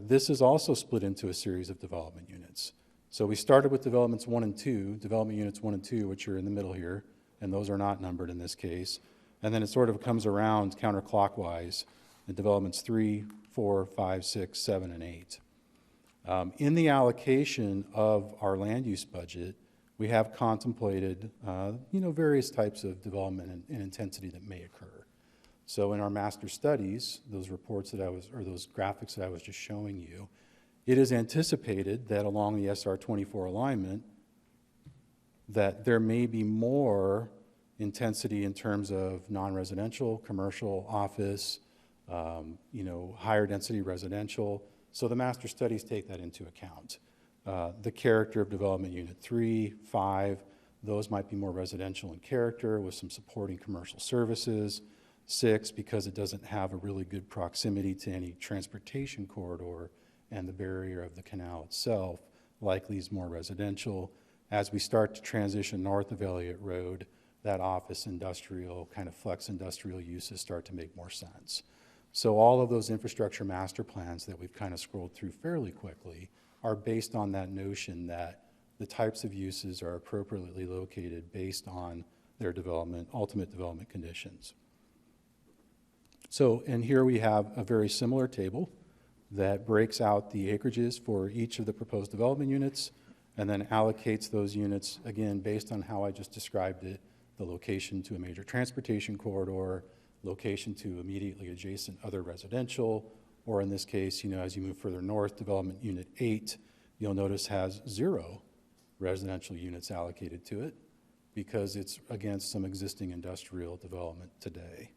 This is also split into a series of development units. So we started with developments 1 and 2, development units 1 and 2, which are in the middle here, and those are not numbered in this case. And then it sort of comes around counterclockwise in developments 3, 4, 5, 6, 7, and 8. In the allocation of our land use budget, we have contemplated, various types of development and intensity that may occur. So in our master studies, those reports that those graphics that I was just showing you, it is anticipated that along the SR24 alignment, that there may be more intensity in terms of non-residential, commercial, office, higher density residential. So the master studies take that into account. The character of development unit 3, 5, those might be more residential in character with some supporting commercial services. 6, because it doesn't have a really good proximity to any transportation corridor and the barrier of the canal itself, likely is more residential. As we start to transition north of Elliott Road, that office industrial, kind of flex industrial uses start to make more sense. So all of those infrastructure master plans that we've kind of scrolled through fairly quickly are based on that notion that the types of uses are appropriately located based on their development, ultimate development conditions. So, and here we have a very similar table that breaks out the acreages for each of the proposed development units and then allocates those units, again, based on how I just described it, the location to a major transportation corridor, location to immediately adjacent other residential, or in this case, as you move further north, development unit 8, you'll notice has 0 residential units allocated to it because it's against some existing industrial development today.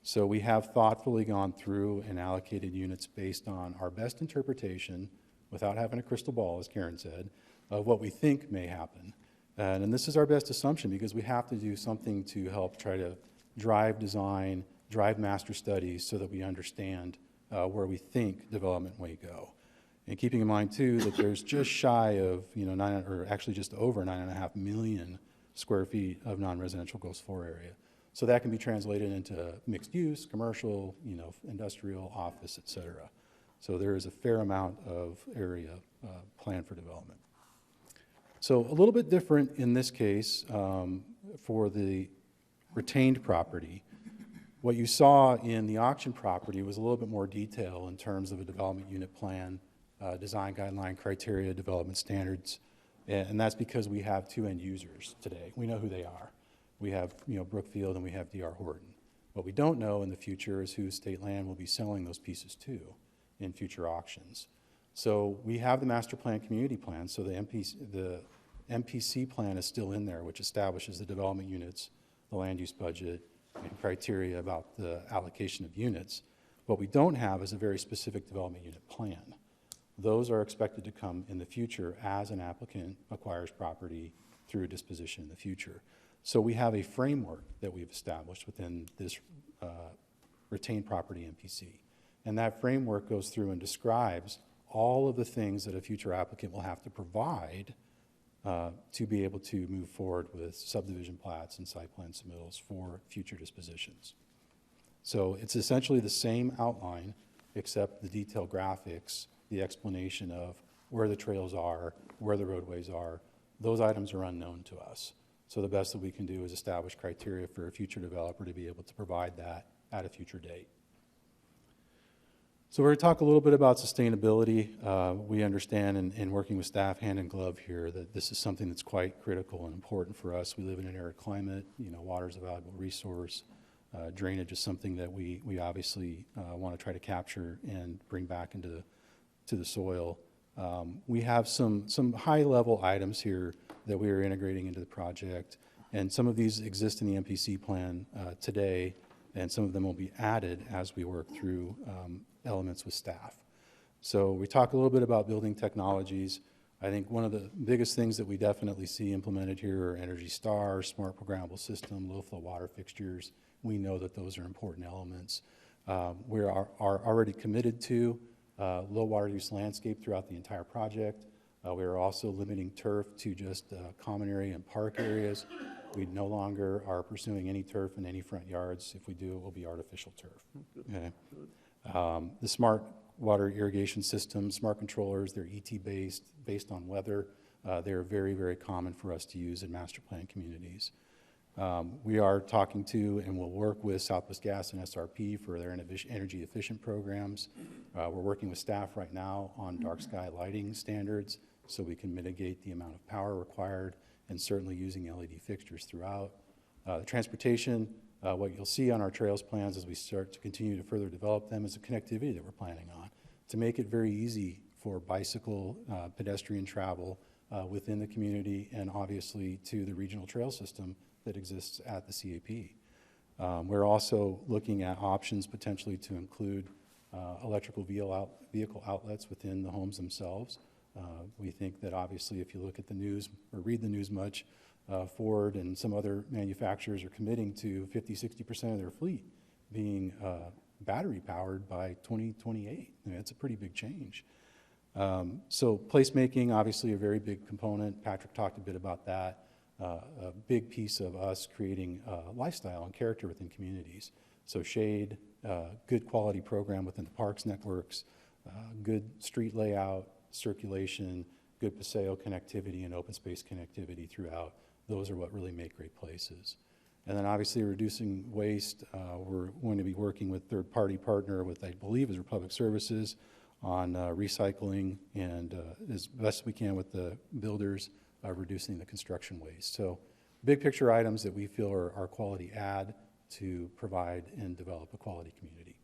So we have thoughtfully gone through and allocated units based on our best interpretation, without having a crystal ball, as Karen said, of what we think may happen. And this is our best assumption because we have to do something to help try to drive design, drive master studies so that we understand where we think development may go. And keeping in mind, too, that there's just shy of, actually just over 9.5 million square feet of non-residential gross floor area. So that can be translated into mixed use, commercial, industrial, office, et cetera. So there is a fair amount of area planned for development. So a little bit different in this case for the retained property. What you saw in the auction property was a little bit more detail in terms of a development unit plan, design guideline criteria, development standards, and that's because we have 2 end users today. We know who they are. We have, Brookfield and we have D.R. Horton. What we don't know in the future is who state land will be selling those pieces to in future auctions. So we have the master plan community plan, so the MPC plan is still in there, which establishes the development units, the land use budget, and criteria about the allocation of units. What we don't have is a very specific development unit plan. Those are expected to come in the future as an applicant acquires property through disposition in the future. So we have a framework that we've established within this retained property MPC. And that framework goes through and describes all of the things that a future applicant will have to provide to be able to move forward with subdivision plats and site plan submittals for future dispositions. So it's essentially the same outline, except the detailed graphics, the explanation of where the trails are, where the roadways are. Those items are unknown to us. So the best that we can do is establish criteria for a future developer to be able to provide that at a future date. So we're going to talk a little bit about sustainability. We understand in working with staff hand in glove here that this is something that's quite critical and important for us. We live in an arid climate. Water is a valuable resource. Drainage is something that we obviously want to try to capture and bring back into the soil. We have some high-level items here that we are integrating into the project, and some of these exist in the MPC plan today, and some of them will be added as we work through elements with staff. So we talk a little bit about building technologies. I think one of the biggest things that we definitely see implemented here are Energy Star, smart programmable system, low-flow water fixtures. We know that those are important elements. We are already committed to low water use landscape throughout the entire project. We are also limiting turf to just common area and park areas. We no longer are pursuing any turf in any front yards. If we do, it will be artificial turf. Okay. The smart water irrigation systems, smart controllers, they're ET-based, based on weather. They're very, very common for us to use in master plan communities. We are talking to and will work with Southwest Gas and SRP for their energy efficient programs. We're working with staff right now on dark sky lighting standards so we can mitigate the amount of power required, and certainly using LED fixtures throughout. The transportation, what you'll see on our trails plans as we start to continue to further develop them is the connectivity that we're planning on to make it very easy for bicycle, pedestrian travel within the community, and obviously to the regional trail system that exists at the CAP. We're also looking at options potentially to include electrical vehicle outlets within the homes themselves. We think that obviously if you look at the news or read the news much, Ford and some other manufacturers are committing to 50–60% of their fleet being battery powered by 2028. That's a pretty big change. So placemaking, obviously a very big component. Patrick talked a bit about that. A big piece of us creating lifestyle and character within communities. So shade, good quality program within the parks networks, good street layout, circulation, good Paseo connectivity and open space connectivity throughout. Those are what really make great places. And then obviously reducing waste. We're going to be working with third-party partner with, I believe, is Republic Services on recycling and as best we can with the builders, reducing the construction waste. So big picture items that we feel are quality add to provide and develop a quality community.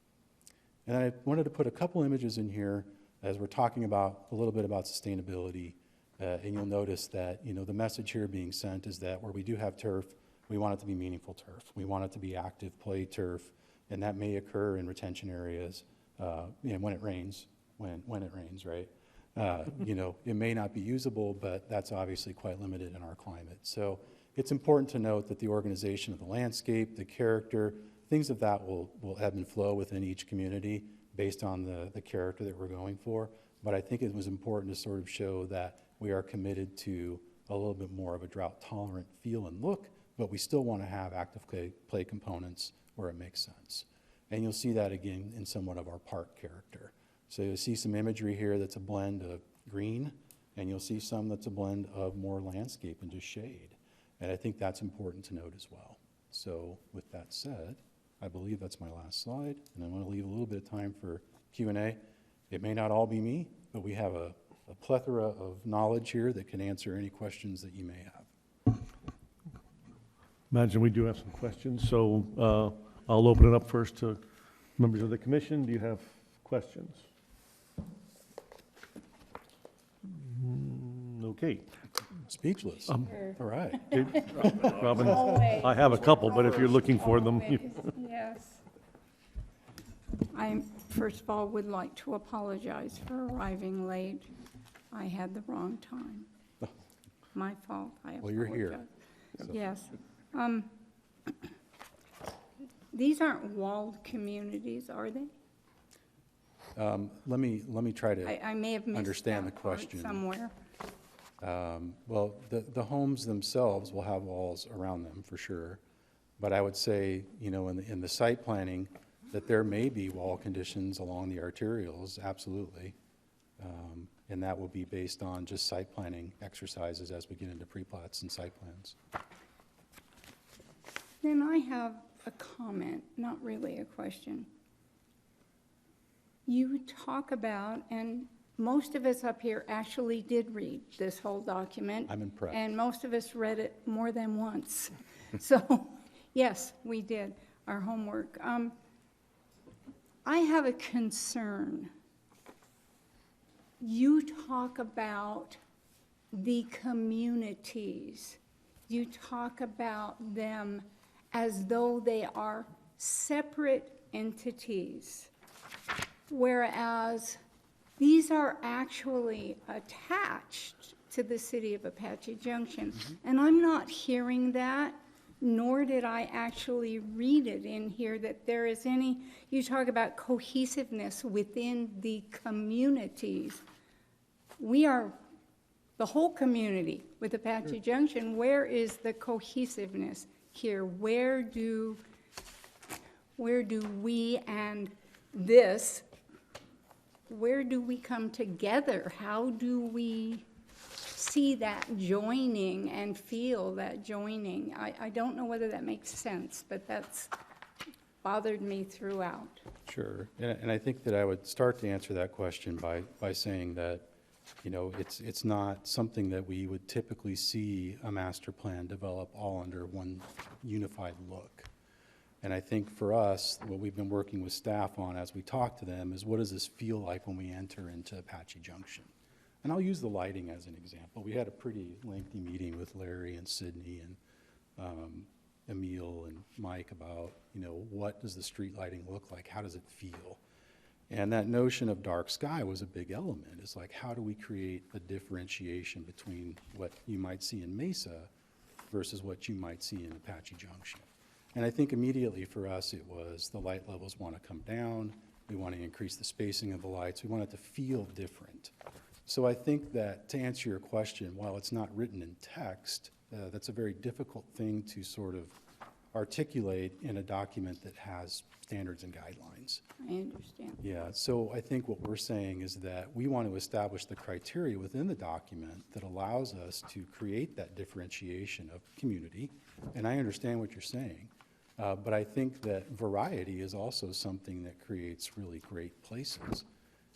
And I wanted to put a couple images in here as we're talking about a little bit about sustainability. And you'll notice that the message here being sent is that where we do have turf, we want it to be meaningful turf. We want it to be active play turf, and that may occur in retention areas when it rains, when it rains, right? It may not be usable, but that's obviously quite limited in our climate. So it's important to note that the organization of the landscape, the character, things of that will ebb and flow within each community based on the character that we're going for. But I think it was important to sort of show that we are committed to a little bit more of a drought-tolerant feel and look, but we still want to have active play components where it makes sense. And you'll see that again in somewhat of our park character. So you'll see some imagery here that's a blend of green, and you'll see some that's a blend of more landscape and just shade. And I think that's important to note as well. So with that said, I believe that's my last slide, and I want to leave a little bit of time for Q&A. It may not all be me, but we have a plethora of knowledge here that can answer any questions that you may have. Imagine we do have some questions, so I'll open it up first to members of the commission. Do you have questions? Okay. Speechless. All right. Robin, I have a couple, but if you're looking for them. Yes. I, first of all, would like to apologize for arriving late. I had the wrong time. My fault. I apologize. Well, you're here. Yes. These aren't walled communities, are they? Let me try to I may have missed understand the that part question. somewhere. Well, the homes themselves will have walls around them for sure. But I would say, you know, in the site planning, that there may be wall conditions along the arterials, absolutely. And that will be based on just site planning exercises as we get into pre-plats and site plans. Then I have a comment, not really a question. You talk about, and most of us up here actually did read this whole document. I'm impressed. And most of us read it more than once. So, yes, we did our homework. I have a concern. You talk about the communities. You talk about them as though they are separate entities, whereas these are actually attached to the city of Apache Junction. And I'm not hearing that, nor did I actually read it in here that there is any, you talk about cohesiveness within the communities. We are the whole community with Apache Junction. Where is the cohesiveness here? Where do we and this, where do we come together? How do we see that joining and feel that joining? I don't know whether that makes sense, but that's bothered me throughout. Sure, and I think that I would start to answer that question by saying that, you know, it's not something that we would typically see a master plan develop all under one unified look. And I think for us, what we've been working with staff on as we talk to them is what does this feel like when we enter into Apache Junction? And I'll use the lighting as an example. We had a pretty lengthy meeting with Larry and Sydney and Emil and Mike about, you know, what does the street lighting look like? How does it feel? And that notion of dark sky was a big element. It's like, how do we create a differentiation between what you might see in Mesa versus what you might see in Apache Junction? And I think immediately for us, it was the light levels want to come down. We want to increase the spacing of the lights. We want it to feel different. So I think that to answer your question, while it's not written in text, that's a very difficult thing to sort of articulate in a document that has standards and guidelines. I understand. Yeah, so I think what we're saying is that we want to establish the criteria within the document that allows us to create that differentiation of community. And I understand what you're saying, but I think that variety is also something that creates really great places.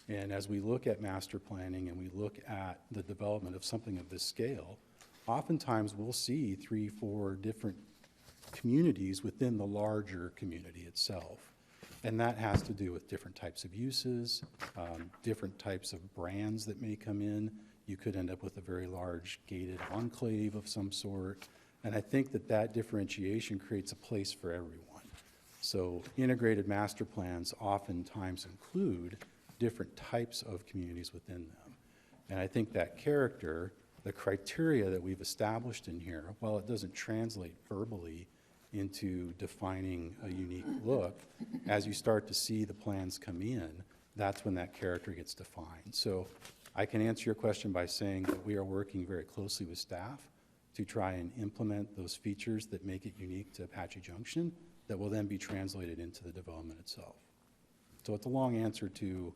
And as we look at master planning and we look at the development of something of this scale, oftentimes we'll see 3, 4 different communities within the larger community itself. And that has to do with different types of uses, different types of brands that may come in. You could end up with a very large gated enclave of some sort. And I think that that differentiation creates a place for everyone. So integrated master plans oftentimes include different types of communities within them. And I think that character, the criteria that we've established in here, while it doesn't translate verbally into defining a unique look, as you start to see the plans come in, that's when that character gets defined. So I can answer your question by saying that we are working very closely with staff to try and implement those features that make it unique to Apache Junction that will then be translated into the development itself. So it's a long answer to,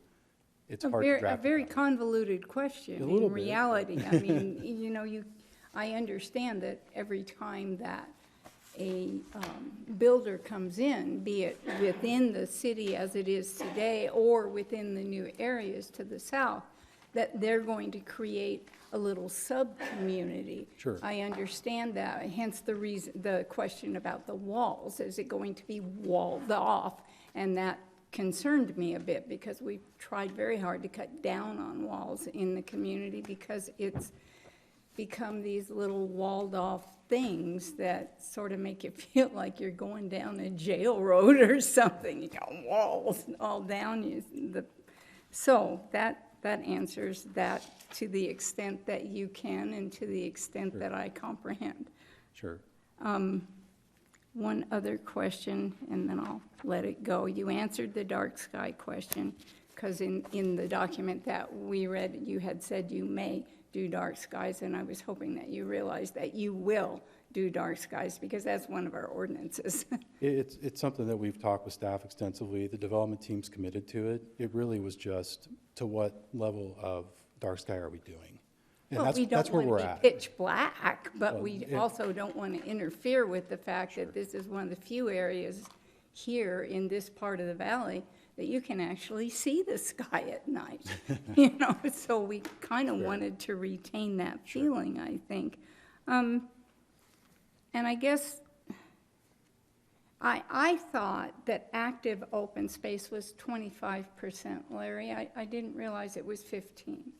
it's hard to draft. A very convoluted question A little in bit. reality. I mean, you know, I understand that every time that a builder comes in, be it within the city as it is today or within the new areas to the south, that they're going to create a little sub-community. Sure. I understand that, hence the reason, the question about the walls. Is it going to be walled off? And that concerned me a bit because we've tried very hard to cut down on walls in the community because it's become these little walled off things that sort of make you feel like you're going down a jail road or something. You got walls all down you. So that answers that to the extent that you can and to the extent that I comprehend. Sure. one other question, and then I'll let it go. You answered the dark sky question, because in the document that we read, you had said you may do dark skies, and I was hoping that you realized that you will do dark skies, because that's one of our ordinances. It's something that we've talked with staff extensively. The development team's committed to it. It really was just to what level of dark sky are we doing? And Well, we that's don't where we're want to at. be pitch black, but Well, we it- also don't want to interfere with the fact that this is one of the few areas here in this part of the valley that you can actually see the sky at night. You know, so we kind of wanted to retain that feeling, I think. And I guess I thought that active open space was 25%, Larry. I didn't realize it was 15.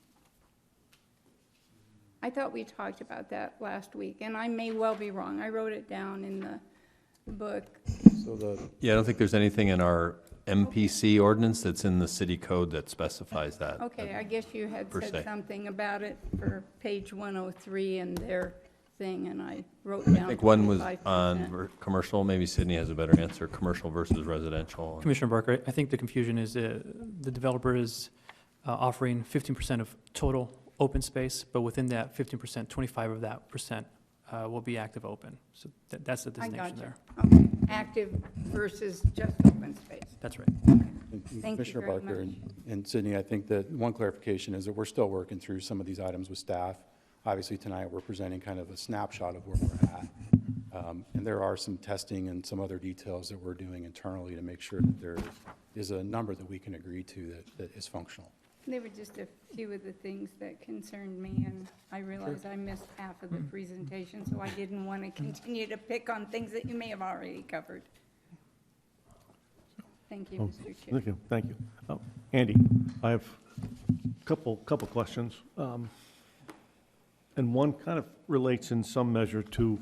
I thought we talked about that last week, and I may well be wrong. I wrote it down in the book. So the, Yeah, I don't think there's anything in our MPC ordinance that's in the city code that specifies that. Okay, I guess you had Per said se. something about it for page 103 and their thing, and I wrote down 25%. I think one was on commercial, maybe Sydney has a better answer, commercial versus residential. Commissioner Barker, I think the confusion is the developer is offering 15% of total open space, but within that 15%, 25 of that percent will be active open. So that's the I distinction gotcha. there. Okay, active versus just open space. That's right. Thank you Commissioner very Barker much. and Sydney, I think that one clarification is that we're still working through some of these items with staff. Obviously, tonight, we're presenting kind of a snapshot of where we're at. And there are some testing and some other details that we're doing internally to make sure that there is a number that we can agree to that is functional. There were just a few of the things that concerned me, and I realized I missed half of the presentation, so I didn't want to continue to pick on things that you may have already covered. Thank you, Mr. Chair. Thank you. Andy, I have a couple questions. And one kind of relates in some measure to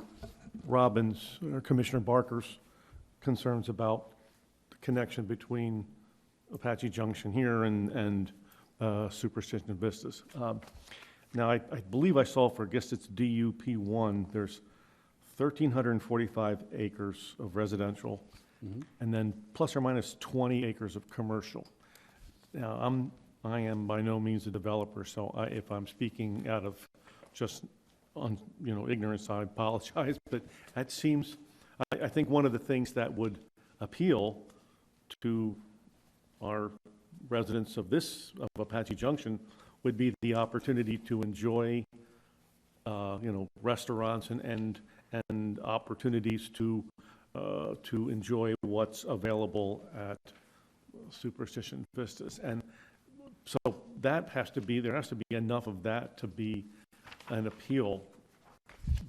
Robin's, or Commissioner Barker's concerns about the connection between Apache Junction here and Superstition Vistas. Now, I believe I saw for, I guess it's DUP1, there's 1,345 acres of residential, and then plus or minus 20 acres of commercial. Now, I am by no means a developer, so if I'm speaking out of just on, ignorance, I apologize, but that seems, I think one of the things that would appeal to our residents of Apache Junction would be the opportunity to enjoy, restaurants and opportunities to enjoy what's available at Superstition Vistas. And so there has to be enough of that to be an appeal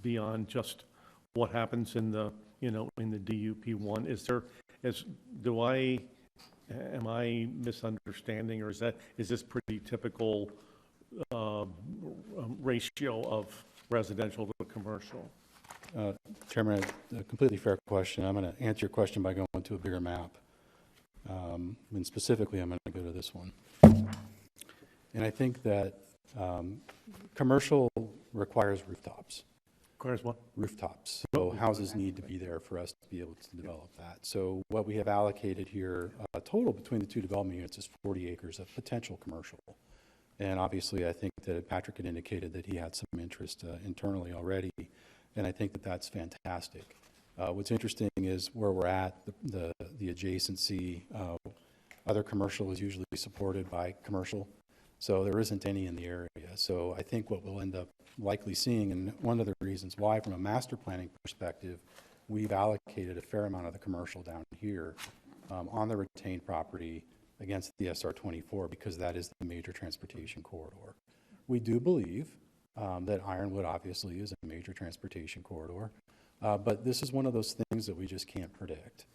beyond just what happens in the DUP1. Am I misunderstanding, or is this pretty typical ratio of residential to commercial? Chairman, a completely fair question. I'm going to answer your question by going to a bigger map. And specifically, I'm going to go to this one. And I think that commercial requires rooftops. Requires what? Rooftops. So houses need to be there for us to be able to develop that. So what we have allocated here, total between the two development units is 40 acres of potential commercial. And obviously, I think that Patrick had indicated that he had some interest internally already, and I think that that's fantastic. What's interesting is where we're at, the adjacency. Other commercial is usually supported by commercial, so there isn't any in the area. So I think what we'll end up likely seeing, and one of the reasons why from a master planning perspective, we've allocated a fair amount of the commercial down here on the retained property against the SR 24, because that is the major transportation corridor. We do believe that Ironwood obviously is a major transportation corridor, but this is one of those things that we just can't predict.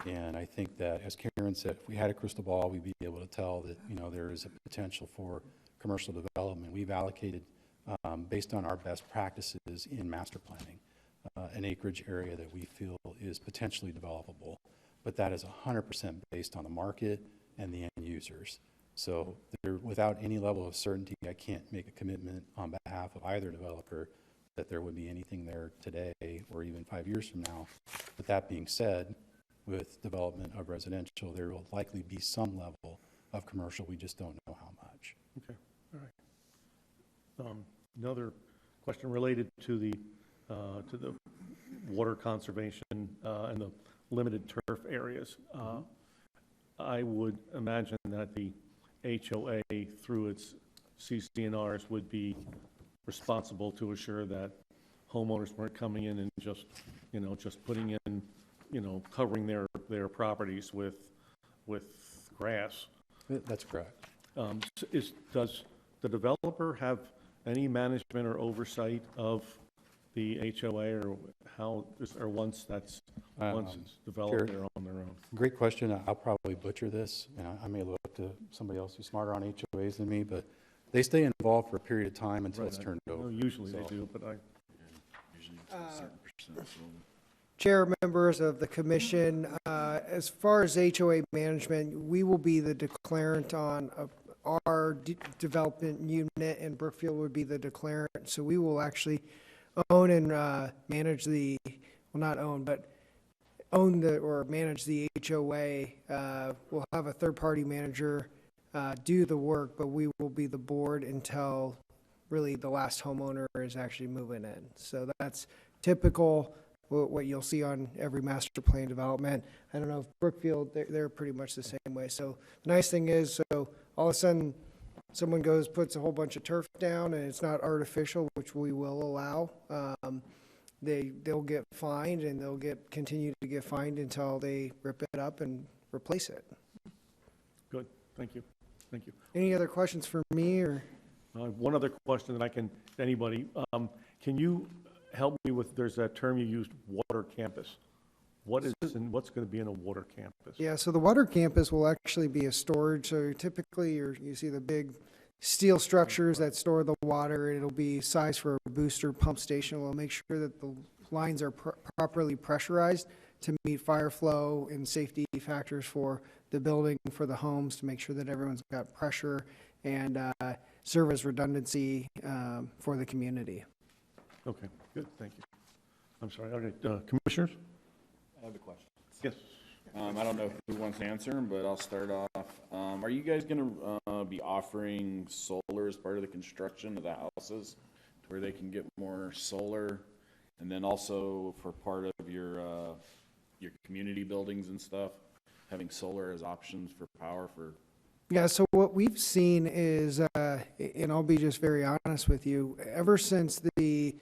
And I think that, as Karen said, if we had a crystal ball, we'd be able to tell that, there is a potential for commercial development. We've allocated, based on our best practices in master planning, an acreage area that we feel is potentially developable. But that is 100% based on the market and the end users. So without any level of certainty, I can't make a commitment on behalf of either developer that there would be anything there today or even 5 years from now. But that being said, with development of residential, there will likely be some level of commercial. We just don't know how much. Okay, all right. Another question related to the water conservation and the limited turf areas. I would imagine that the HOA, through its CCNRs, would be responsible to assure that homeowners weren't coming in and just, just putting in, covering their properties with grass. That's correct. Does the developer have any management or oversight of the HOA, or how, or once it's developed, they're on their own? Great question. I'll probably butcher this, and I may look to somebody else who's smarter on HOAs than me, but they stay involved for a period of time until it's turned over. Usually they do, but Chair, members of the commission, as far as HOA management, we will be the declarant on our development unit, and Brookfield would be the declarant. So we will actually own and manage the, well, not own, but own the or manage the HOA. We'll have a third-party manager do the work, but we will be the board until really the last homeowner is actually moving in. So that's typical what you'll see on every master plan development. I don't know if Brookfield, they're pretty much the same way. So the nice thing is, so all of a sudden someone goes, puts a whole bunch of turf down and it's not artificial, which we will allow. They'll get fined, and they'll continue to get fined until they rip it up and replace it. good, thank you. Any other questions for me, or? One other question that anybody, can you help me with, there's that term you used, water campus. What is, and what's going to be in a water campus? Yeah, so the water campus will actually be a storage. So typically you see the big steel structures that store the water. It'll be sized for a booster pump station. We'll make sure that the lines are properly pressurized to meet fire flow and safety factors for the building, for the homes, to make sure that everyone's got pressure and serve as redundancy for the community. Okay, good, thank you. I'm sorry, okay, commissioners? I have a question. Yes. I don't know who wants to answer them, but I'll start off. Are you guys going to be offering solar as part of the construction of the houses, to where they can get more solar? And then also for part of your community buildings and stuff, having solar as options for power for? Yeah, so what we've seen is, and I'll be just very honest with you, ever since the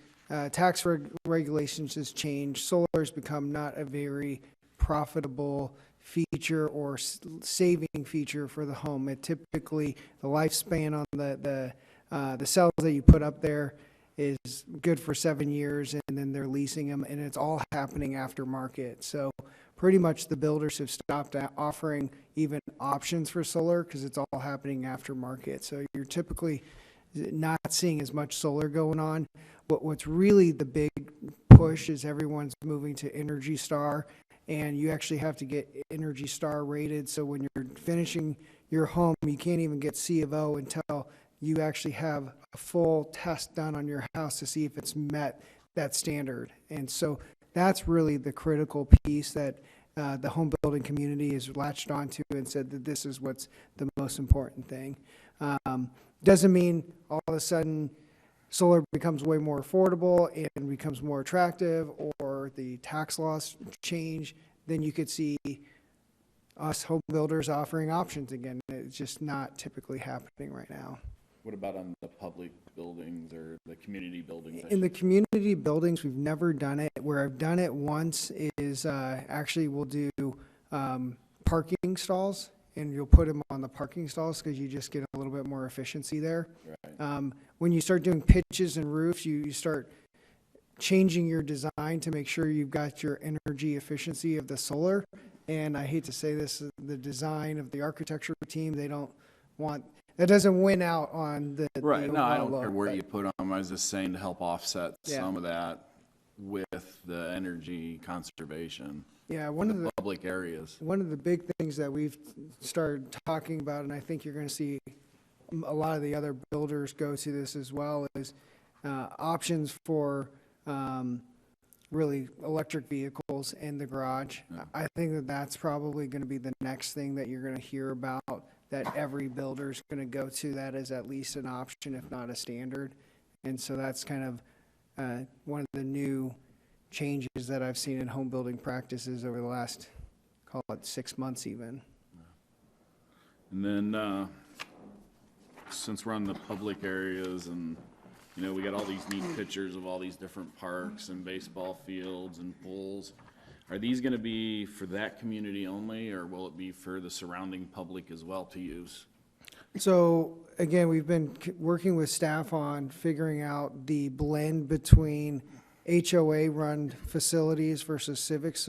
tax regulations has changed, solar has become not a very profitable feature or saving feature for the home. It typically, the lifespan on the cells that you put up there is good for 7 years, and then they're leasing them, and it's all happening aftermarket. So pretty much the builders have stopped offering even options for solar because it's all happening aftermarket. So you're typically not seeing as much solar going on. But what's really the big push is everyone's moving to Energy Star, and you actually have to get Energy Star rated. So when you're finishing your home, you can't even get C of O until you actually have a full test done on your house to see if it's met that standard. And so that's really the critical piece that the home building community has latched onto and said that this is what's the most important thing. Doesn't mean all of a sudden solar becomes way more affordable and becomes more attractive, or the tax laws change. Then you could see us home builders offering options again. It's just not typically happening right now. What about on the public buildings or the community buildings? In the community buildings, we've never done it. Where I've done it once is actually we'll do parking stalls, and you'll put them on the parking stalls because you just get a little bit more efficiency there. Right. When you start doing pitches and roofs, you start changing your design to make sure you've got your energy efficiency of the solar. And I hate to say this, the design of the architecture team, they don't want, that doesn't win out on the Right. No, I don't look, care where but you put them. I was just saying to help offset Yeah. some of that with the energy conservation. Yeah, in the public areas. One of the big things that we've started talking about, and I think you're going to see a lot of the other builders go to this as well, is options for really electric vehicles in the garage. I think that that's probably going to be the next thing that you're going to hear about, that every builder's going to go to that as at least an option, if not a standard. And so that's kind of one of the new changes that I've seen in home building practices over the last, call it 6 months even. And then, since we're on the public areas and, you know, we got all these neat pictures of all these different parks and baseball fields and pools. Are these gonna be for that community only, or will it be for the surrounding public as well to use? So again, we've been working with staff on figuring out the blend between HOA-run facilities versus civics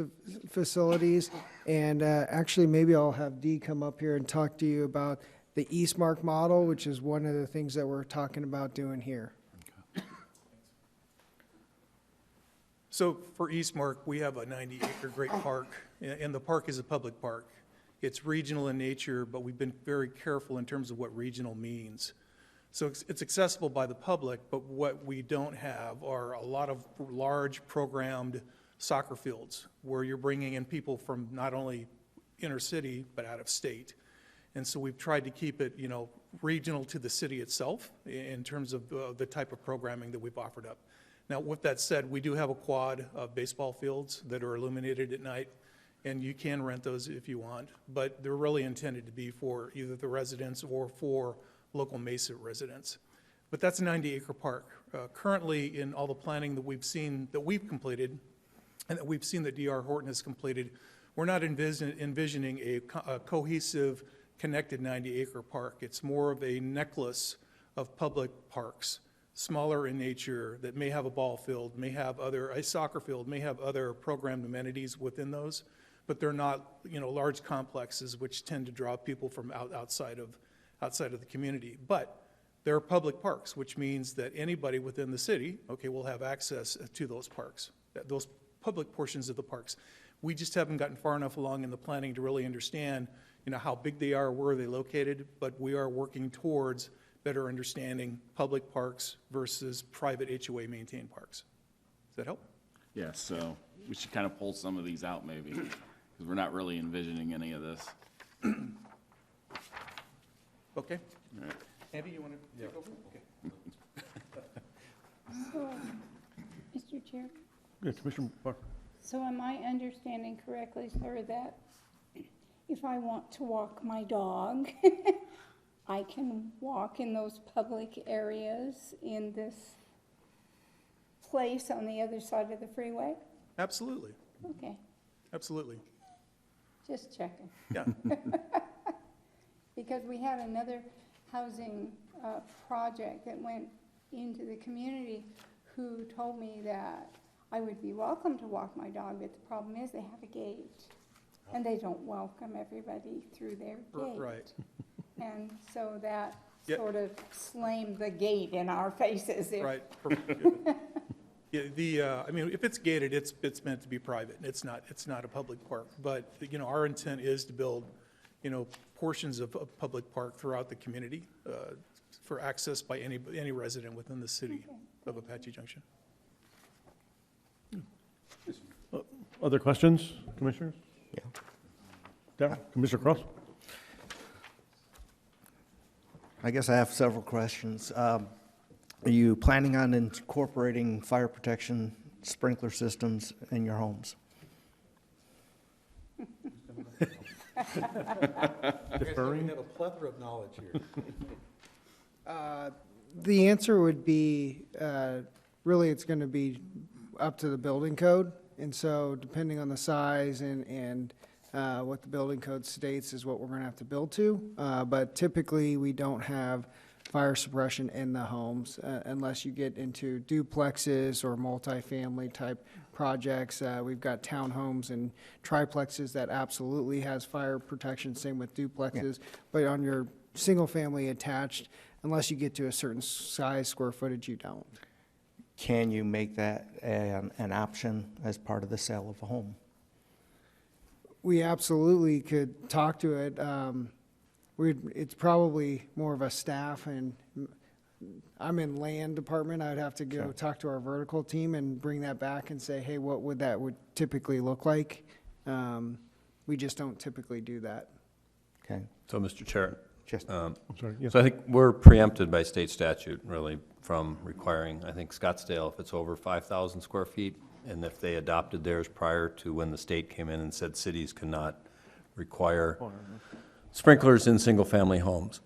facilities. And actually, maybe I'll have Dee come up here and talk to you about the Eastmark model, which is one of the things that we're talking about doing here. So for Eastmark, we have a 90-acre great park, and the park is a public park. It's regional in nature, but we've been very careful in terms of what regional means. So it's accessible by the public, but what we don't have are a lot of large programmed soccer fields where you're bringing in people from not only inner city, but out of state. And so we've tried to keep it, you know, regional to the city itself in terms of the type of programming that we've offered up. Now, with that said, we do have a quad of baseball fields that are illuminated at night, and you can rent those if you want, but they're really intended to be for either the residents or for local Mesa residents. But that's a 90-acre park. Currently, in all the planning that we've seen, that we've completed, and that we've seen that D.R. Horton has completed, we're not envisioning a cohesive, connected 90-acre park. It's more of a necklace of public parks, smaller in nature, that may have a ball field, may have a soccer field, may have other programmed amenities within those, but they're not, you know, large complexes which tend to draw people from outside of the community. But they're public parks, which means that anybody within the city, okay, will have access to those parks, those public portions of the parks. We just haven't gotten far enough along in the planning to really understand, you know, how big they are, where they're located, but we are working towards better understanding public parks versus private HOA-maintained parks. Does that help? Yeah, so we should kind of pull some of these out maybe, because we're not really envisioning any of this. Okay. All right. Andy, you want to take over? Okay. So, Mr. Chair, Yeah, Commissioner Parker. so am I understanding correctly, sir, that if I want to walk my dog, I can walk in those public areas in this place on the other side of the freeway? Absolutely, Okay, absolutely. just checking. Yeah. Because we had another housing project that went into the community who told me that I would be welcome to walk my dog, but the problem is they have a gate. And they don't welcome everybody through their gate. Right. And so that Yeah. sort of slammed the gate in our faces. Right. Yeah, I mean, if it's gated, it's meant to be private. It's not a public park. But, you know, our intent is to build, you know, portions of public park throughout the community for access by any resident within the city of Apache Junction. Other questions, Commissioners? Yeah. Darrell, Commissioner Cross? I guess I have several questions. Are you planning on incorporating fire protection sprinkler systems in your homes? Deferring? We have a plethora of knowledge here. The answer would be, really, it's going to be up to the building code. And so depending on the size and what the building code states is what we're going to have to build to. But typically, we don't have fire suppression in the homes unless you get into duplexes or multifamily type projects. We've got townhomes and triplexes that absolutely has fire protection, same with duplexes. Yeah. But on your single family attached, unless you get to a certain size square footage, you don't. Can you make that an option as part of the sale of a home? We absolutely could talk to it. It's probably more of a staff and I'm in land department, I'd have to go talk to our vertical team and bring that back and say, hey, what would that would typically look like? We just don't typically do that. Okay. So, Mr. Chair, I'm sorry, yes. so I think we're preempted by state statute, really, from requiring, I think Scottsdale, if it's over 5,000 square feet, and if they adopted theirs prior to when the state came in and said cities cannot require sprinklers in single-family homes.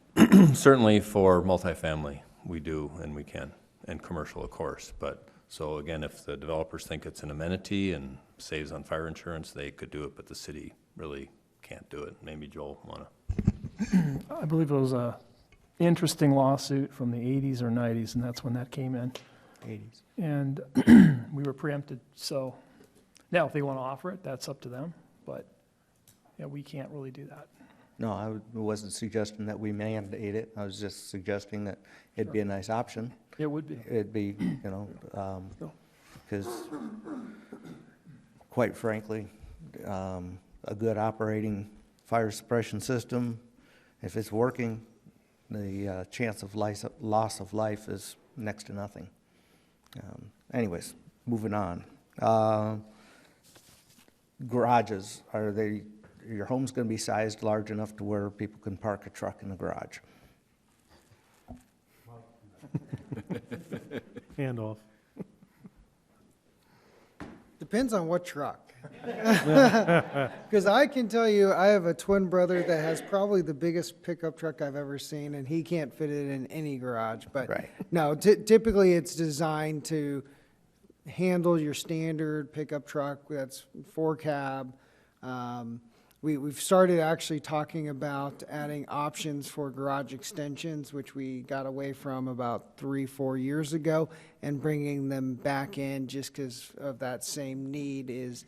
Certainly for multifamily, we do and we can, and commercial, of course. But, so again, if the developers think it's an amenity and saves on fire insurance, they could do it, but the city really can't do it. Maybe Joel wanna. I believe it was a interesting lawsuit from the 80s or 90s, and that's when that came in. 80s. And we were preempted, so now if they want to offer it, that's up to them, but yeah, we can't really do that. No, wasn't suggesting that we mandate it. I was just suggesting that it'd be a nice option. It would be. It'd be, you know, because quite frankly, a good operating fire suppression system, if it's working, the chance of loss of life is next to nothing. Anyways, moving on. Garages, your home's going to be sized large enough to where people can park a truck in the garage? Hand off. Depends on what truck. Because I can tell you, I have a twin brother that has probably the biggest pickup truck I've ever seen, and he can't fit it in any garage. But Right. no, typically it's designed to handle your standard pickup truck that's 4-cab. We've started actually talking about adding options for garage extensions, which we got away from about 3-4 years ago, and bringing them back in just because of that same need is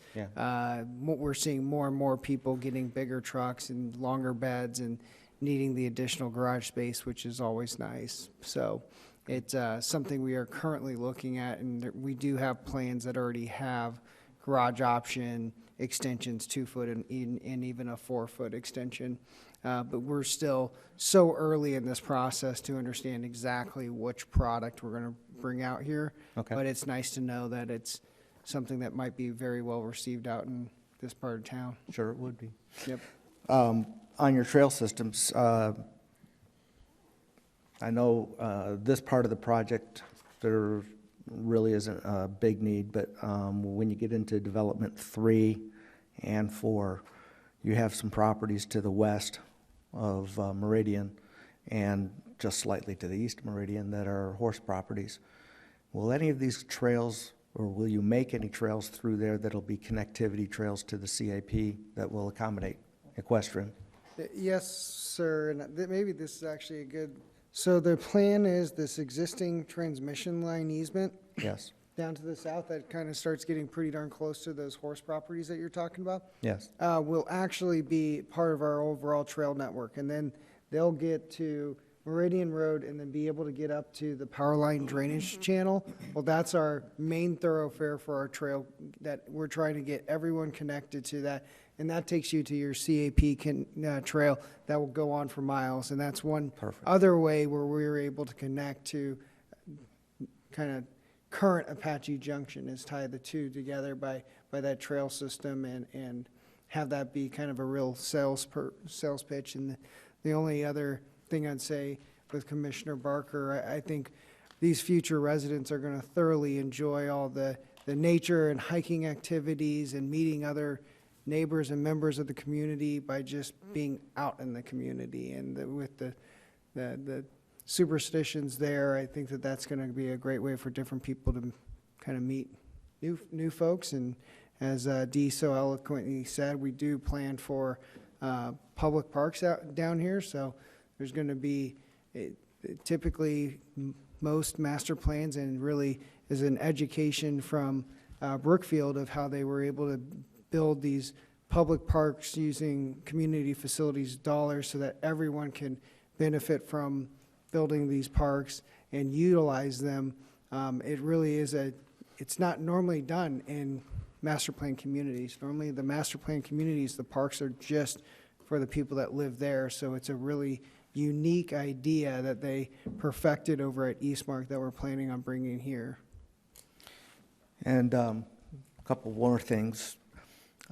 we're seeing more and more people getting bigger trucks and longer beds and needing the additional garage space, which is always nice. So it's something we are currently looking at, and we do have plans that already have garage option extensions, 2-foot and even a 4-foot extension. But we're still so early in this process to understand exactly which product we're going to bring out here. Okay. But it's nice to know that it's something that might be very well received out in this part of town. Sure it would be. Yep. On your trail systems, I know this part of the project, there really isn't a big need, but when you get into development 3 and 4, you have some properties to the west of Meridian and just slightly to the east of Meridian that are horse properties. Will any of these trails, or will you make any trails through there that'll be connectivity trails to the CAP that will accommodate equestrian? Yes, sir, and maybe this is actually a good, so the plan is this existing transmission line easement Yes. down to the south that kind of starts getting pretty darn close to those horse properties that you're talking about. Yes. Will actually be part of our overall trail network, and then they'll get to Meridian Road and then be able to get up to the power line drainage channel. Well, that's our main thoroughfare for our trail that we're trying to get everyone connected to that. And that takes you to your CAP trail that will go on for miles. And that's one other way where we're able to connect to kind of current Apache Junction, is tie the two together by that trail system and have that be kind of a real sales pitch. And the only other thing I'd say with Commissioner Barker, I think these future residents are going to thoroughly enjoy all the nature and hiking activities and meeting other neighbors and members of the community by just being out in the community. And with the superstitions there, I think that's going to be a great way for different people to kind of meet new folks. And as Dee so eloquently said, we do plan for public parks down here. So there's going to be typically most master plans, and really is an education from Brookfield of how they were able to build these public parks using community facilities dollars so that everyone can benefit from building these parks and utilize them. It really is it's not normally done in master plan communities. Normally the master plan communities, the parks are just for the people that live there. So it's a really unique idea that they perfected over at Eastmark that we're planning on bringing here. And a couple more things.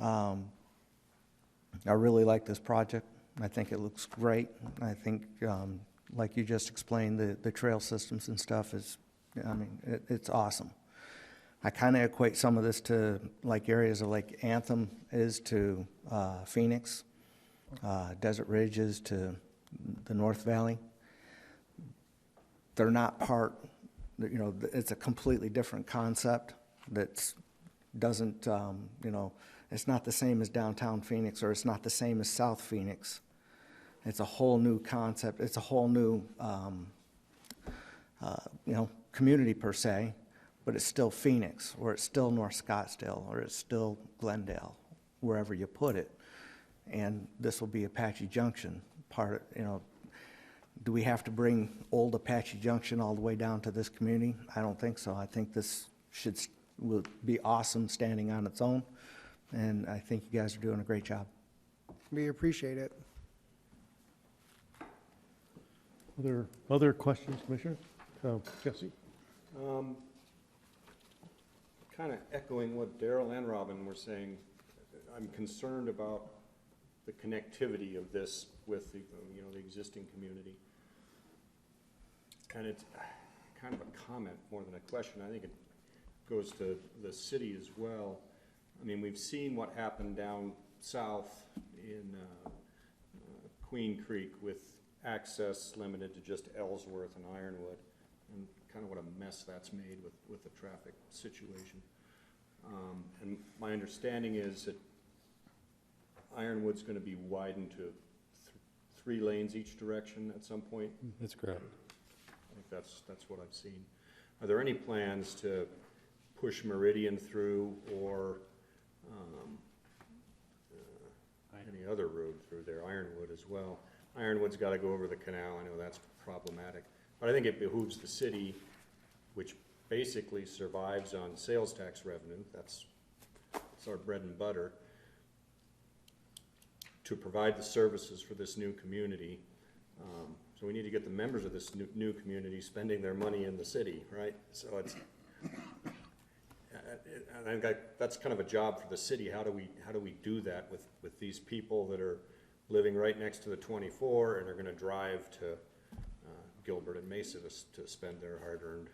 I really like this project. I think it looks great. I think, like you just explained, the trail systems and stuff is, I mean, it's awesome. I kind of equate some of this to like areas of like Anthem is to Phoenix, Desert Ridge is to the North Valley. They're not part, you know, it's a completely different concept that doesn't, you know, it's not the same as downtown Phoenix, or it's not the same as South Phoenix. It's a whole new concept. It's a whole new, you know, community per se, but it's still Phoenix, or it's still North Scottsdale, or it's still Glendale, wherever you put it. And this will be Apache Junction, part of, you know, do we have to bring old Apache Junction all the way down to this community? I don't think so. I think this will be awesome standing on its own, and I think you guys are doing a great job. We appreciate it. Other questions, Commissioner? Jesse? Kind of echoing what Daryl and Robin were saying, I'm concerned about the connectivity of this with the, you know, the existing community. And it's kind of a comment more than a question. I think it goes to the city as well. I mean, we've seen what happened down south in Queen Creek with access limited to just Ellsworth and Ironwood, and kind of what a mess that's made with the traffic situation. And my understanding is that Ironwood's going to be widened to 3 lanes each direction at some point. That's correct. I think that's what I've seen. Are there any plans to push Meridian through, or any other road through there, Ironwood as well? Ironwood's got to go over the canal. I know that's problematic, but I think it behooves the city, which basically survives on sales tax revenue, that's our bread and butter, to provide the services for this new community. So we need to get the members of this new community spending their money in the city, right? So it's, and I think that's kind of a job for the city. How do we do that with these people that are living right next to the 24 and are going to drive to Gilbert and Mesa to spend their hard-earned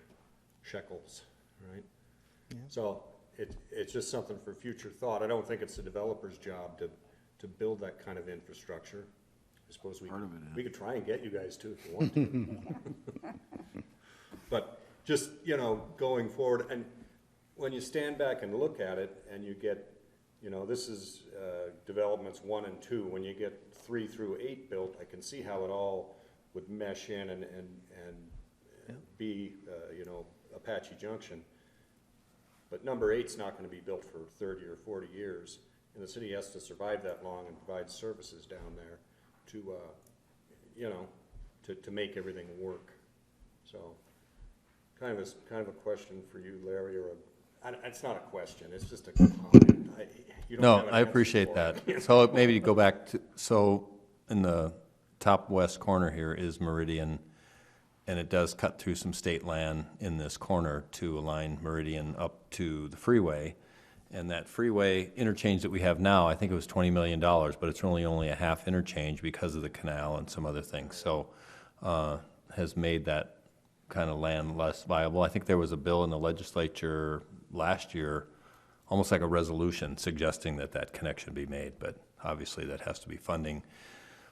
shekels, right? Yeah. So it's just something for future thought. I don't think it's the developer's job to build that kind of infrastructure. I suppose we could try and get you guys to if you want to. But just, you know, going forward, and when you stand back and look at it and you get, you know, this is developments 1 and 2. When you get 3 through 8 built, I can see how it all would mesh in and be, you know, Apache Junction. But number 8's not going to be built for 30 or 40 years, and the city has to survive that long and provide services down there to, you know, to make everything work. So, kind of a question for you, Larry, or it's not a question. It's just a comment. You don't have an I answer appreciate for that. it. So maybe to go back to, so in the top west corner here is Meridian, and it does cut through some state land in this corner to align Meridian up to the freeway. And that freeway interchange that we have now, I think it was $20 million, but it's only a half interchange because of the canal and some other things. So has made that kind of land less viable. I think there was a bill in the legislature last year, almost like a resolution suggesting that that connection be made, but obviously that has to be funding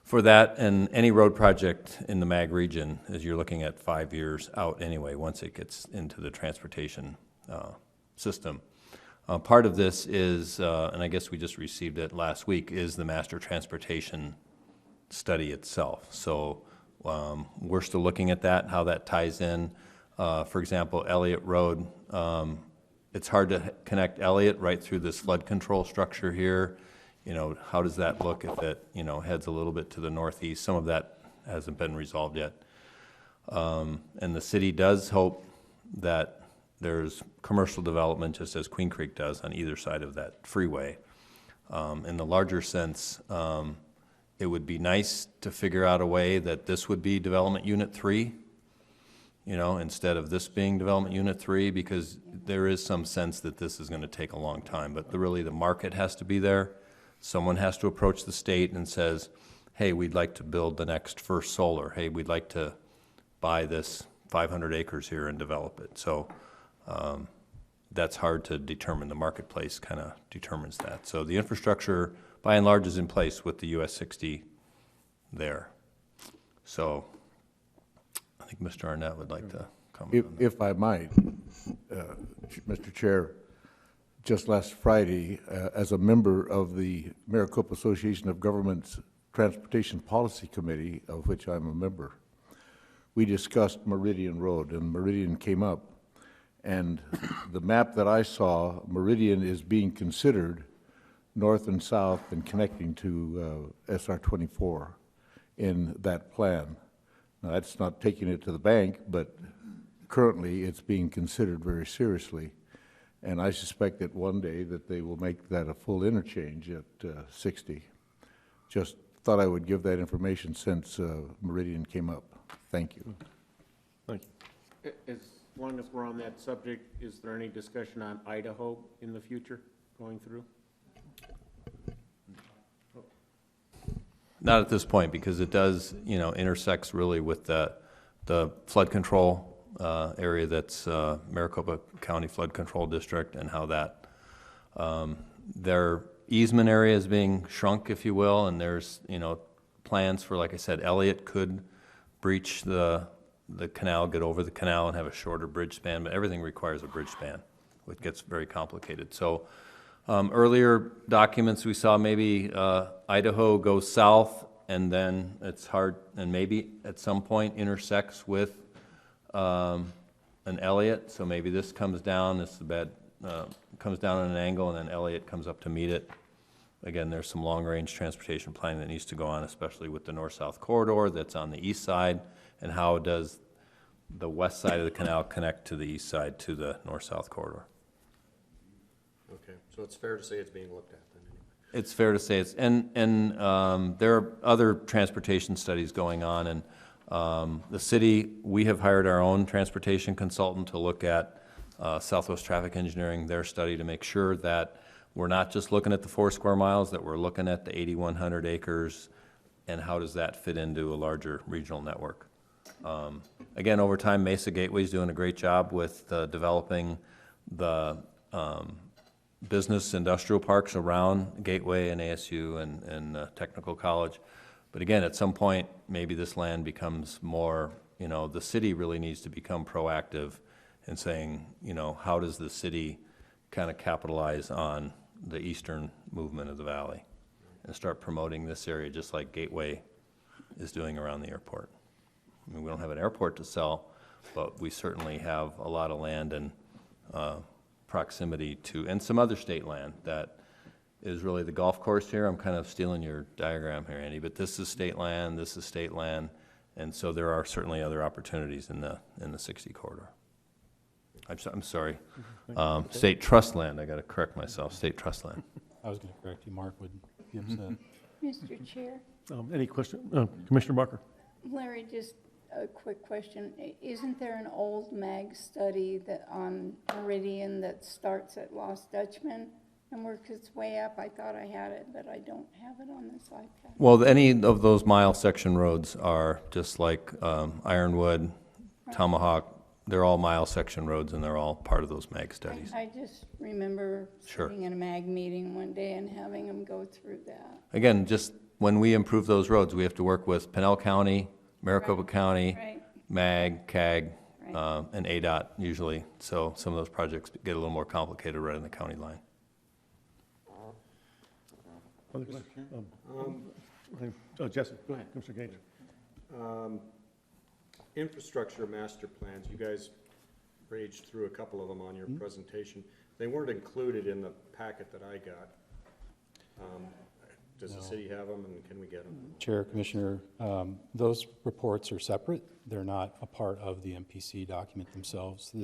for that. And any road project in the MAG region, as you're looking at 5 years out anyway, once it gets into the transportation system. Part of this is, and I guess we just received it last week, is the master transportation study itself. So we're still looking at that, how that ties in. For example, Elliott Road, it's hard to connect Elliott right through this flood control structure here. You know, how does that look if it, you know, heads a little bit to the northeast? Some of that hasn't been resolved yet. And the city does hope that there's commercial development, just as Queen Creek does, on either side of that freeway. In the larger sense, it would be nice to figure out a way that this would be Development Unit 3, instead of this being Development Unit 3, because there is some sense that this is going to take a long time. But really, the market has to be there. Someone has to approach the state and says, hey, we'd like to build the next First Solar. Hey, we'd like to buy this 500 acres here and develop it. So that's hard to determine. The marketplace kind of determines that. So the infrastructure, by and large, is in place with the US 60 there. So I think Mr. Arnett would like to comment on that. If I might, Mr. Chair, just last Friday, as a member of the Maricopa Association of Governments Transportation Policy Committee, of which I'm a member, we discussed Meridian Road, and Meridian came up. And the map that I saw, Meridian is being considered north and south and connecting to SR 24 in that plan. Now, that's not taking it to the bank, but currently it's being considered very seriously. And I suspect that one day that they will make that a full interchange at 60. Just thought I would give that information since Meridian came up. Thank you. Thank you. As long as we're on that subject, is there any discussion on Idaho in the future going through? Not at this point, because it does, intersects really with the flood control area that's Maricopa County Flood Control District, and how that their easement area is being shrunk, if you will, and there's plans for, like I said, Elliott could breach the canal, get over the canal, and have a shorter bridge span, but everything requires a bridge span, which gets very complicated. So earlier documents we saw maybe Idaho goes south, and then it's hard, and maybe at some point intersects with an Elliott. So maybe this comes down, this is bad, comes down at an angle, and then Elliott comes up to meet it. Again, there's some long-range transportation planning that needs to go on, especially with the north-south corridor that's on the east side, and how does the west side of the canal connect to the east side to the north-south corridor. Okay, so it's fair to say it's being looked at then anyway. It's fair to say it's, and there are other transportation studies going on, and the city, we have hired our own transportation consultant to look at Southwest Traffic Engineering, their study, to make sure that we're not just looking at the 4 square miles, that we're looking at the 8,100 acres, and how does that fit into a larger regional network. Again, over time, Mesa Gateway is doing a great job with developing the business industrial parks around Gateway and ASU and Technical College. But again, at some point, maybe this land becomes more, the city really needs to become proactive in saying, how does the city kind of capitalize on the eastern movement of the valley and start promoting this area just like Gateway is doing around the airport. I mean, we don't have an airport to sell, but we certainly have a lot of land and proximity to, and some other state land that is really the golf course here. I'm kind of stealing your diagram here, Andy, but this is state land, this is state land, and so there are certainly other opportunities in the 60 corridor. I'm sorry, state trust land. I got to correct myself. State trust land. I was going to correct you. Mark would be upset. Mr. Chair, Any question? Commissioner Barker? Larry, just a quick question. Isn't there an old MAG study that on Meridian that starts at Lost Dutchman and works its way up? I thought I had it, but I don't have it on this iPad. Well, any of those mile section roads are just like Ironwood, Tomahawk. They're all mile section roads, and they're all part of those MAG studies. I just remember Sure. sitting in a MAG meeting one day and having them go through that. Again, just when we improve those roads, we have to work with Pinell County, Maricopa County, Right. MAG, CAG, Right. and ADOT usually. So some of those projects get a little more complicated right in the county line. Other questions? Jesse, go ahead. Commissioner Gage. Infrastructure master plans, you guys raged through a couple of them on your presentation. They weren't included in the packet that I got. Does the city have them, and can we get them? Chair, Commissioner, those reports are separate. They're not a part of the MPC document themselves.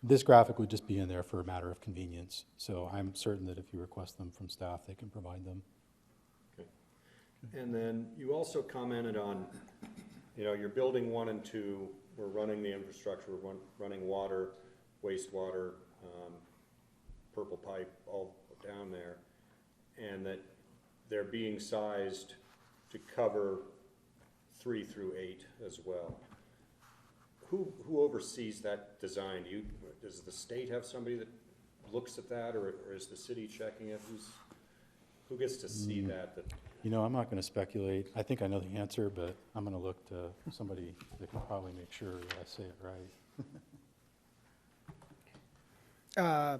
This graphic would just be in there for a matter of convenience. So I'm certain that if you request them from staff, they can provide them. Okay. And then you also commented on, you know, you're building 1 and 2, we're running the infrastructure, we're running water, wastewater, purple pipe, all down there, and that they're being sized to cover 3 through 8 as well. Who oversees that design? Does the state have somebody that looks at that, or is the city checking it? Who gets to see that? You know, I'm not going to speculate. I think I know the answer, but I'm going to look to somebody that can probably make sure that I say it right.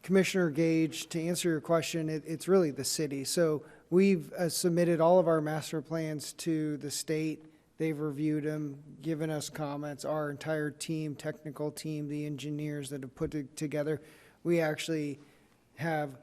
Commissioner Gage, to answer your question, it's really the city. So we've submitted all of our master plans to the state. They've reviewed them, given us comments. Our entire team, technical team, the engineers that have put it together. We actually have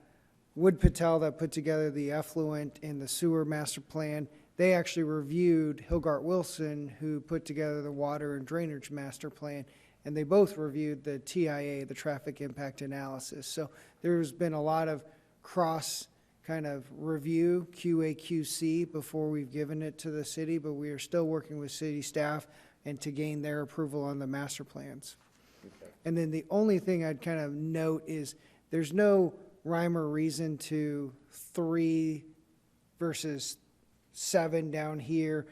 Wood Patel that put together the effluent and the sewer master plan. They actually reviewed Hilgart Wilson, who put together the water and drainage master plan, and they both reviewed the TIA, the traffic impact analysis. So there's been a lot of cross kind of review, QA/QC, before we've given it to the city, but we are still working with city staff and to gain their approval on the master plans. Okay. And then the only thing I'd kind of note is there's no rhyme or reason to 3 versus 7 down here.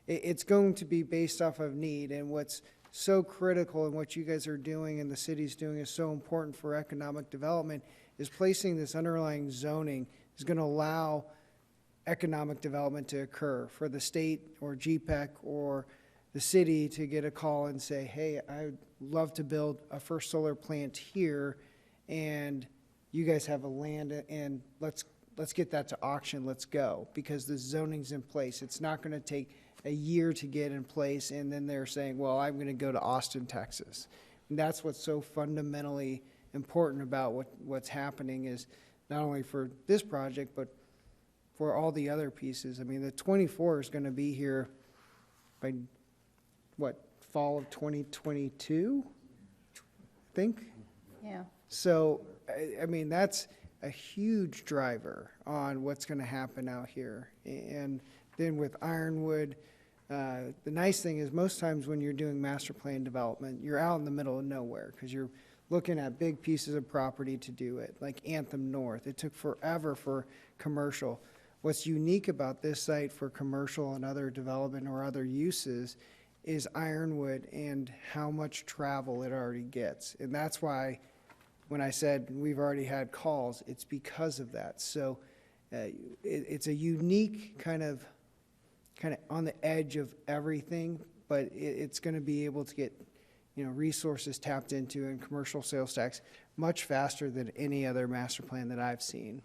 It's going to be based off of need, and what's so critical and what you guys are doing and the city's doing is so important for economic development is placing this underlying zoning is going to allow economic development to occur for the state or GPEC or the city to get a call and say, hey, I'd love to build a first solar plant here, and you guys have a land, and let's get that to auction, let's go, because the zoning's in place. It's not going to take a year to get in place, and then they're saying, well, I'm going to go to Austin, Texas. And that's what's so fundamentally important about what's happening is not only for this project, but for all the other pieces. I mean, the 24 is going to be here by, what, fall of 2022, I think? Yeah. So, I mean, that's a huge driver on what's going to happen out here. And then with Ironwood, the nice thing is most times when you're doing master plan development, you're out in the middle of nowhere because you're looking at big pieces of property to do it, like Anthem North. It took forever for commercial. What's unique about this site for commercial and other development or other uses is Ironwood and how much travel it already gets. And that's why when I said we've already had calls, it's because of that. So it's a unique kind of on the edge of everything, but it's going to be able to get, you know, resources tapped into and commercial sales tax much faster than any other master plan that I've seen.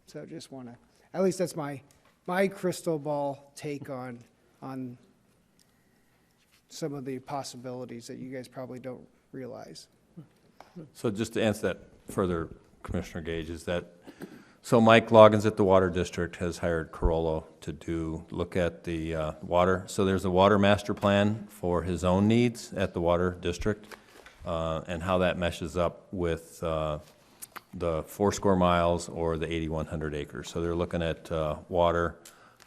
So just want to, at least that's my crystal ball take on some of the possibilities that you guys probably don't realize. So just to answer that further, Commissioner Gage, is that, so Mike Loggins at the Water District has hired Carollo to look at the water. So there's a water master plan for his own needs at the Water District, and how that meshes up with the 4 square miles or the 8,100 acres. So they're looking at water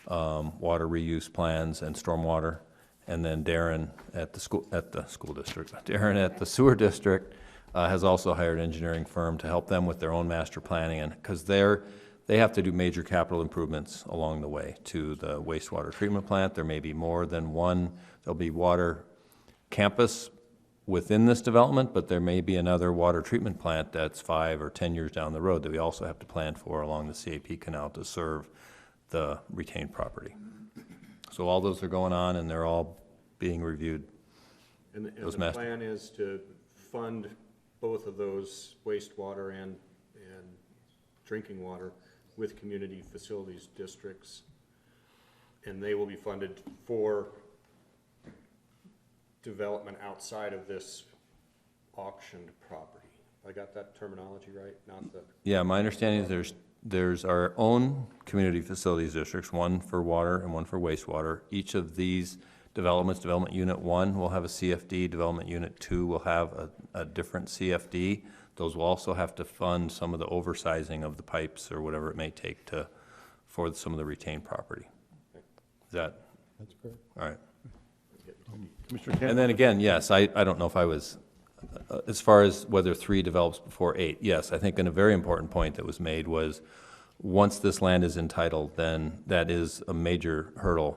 reuse plans and stormwater. And then Darren at the school district, Darren at the sewer district has also hired an engineering firm to help them with their own master planning, and because they have to do major capital improvements along the way to the wastewater treatment plant. There may be more than one. There'll be water campus within this development, but there may be another water treatment plant that's 5 or 10 years down the road that we also have to plan for along the CAP canal to serve the retained property. So all those are going on, and they're all being reviewed. And the plan is to fund both of those wastewater and drinking water with community facilities districts, and they will be funded for development outside of this auctioned property. I got that terminology right? Not the. Yeah, my understanding is there's our own community facilities districts, one for water and one for wastewater. Each of these developments, Development Unit 1 will have a CFD, Development Unit 2 will have a different CFD. Those will also have to fund some of the oversizing of the pipes or whatever it may take for some of the retained property. Is that, That's correct. all right? Commissioner Kent? And then again, yes, I don't know if I was, as far as whether 3 develops before 8, yes, I think a very important point that was made was, once this land is entitled, then that is a major hurdle.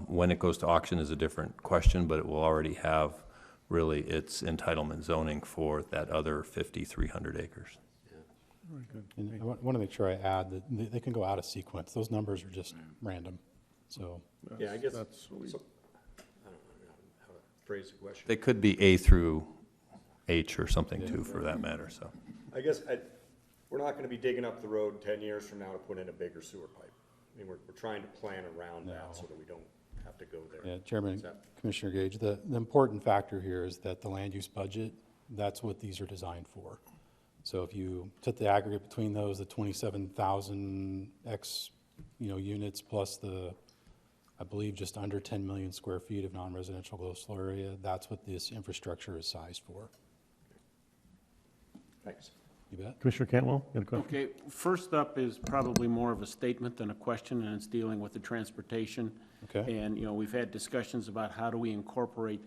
When it goes to auction is a different question, but it will already have really its entitlement zoning for that other 5,300 acres. And I want to make sure I add that they can go out of sequence. Those numbers are just random, so. Yeah, I guess, so, I That's- don't know how to phrase the question. They could be A through H or something too, for that matter, so. I guess we're not gonna be digging up the road 10 years from now to put in a bigger sewer pipe. I mean, we're trying to plan around that so that we don't have to go there. Yeah, Chairman, Is that- Commissioner Gage, the important factor here is that the land use budget, that's what these are designed for. So if you took the aggregate between those, the 27,000 X, units plus the, I believe, just under 10 million square feet of non-residential coastal area, that's what this infrastructure is sized for. Thanks. You bet. Commissioner Cantwell, you got a question? Okay, first up is probably more of a statement than a question, and it's dealing with the transportation. Okay. And, we've had discussions about how do we incorporate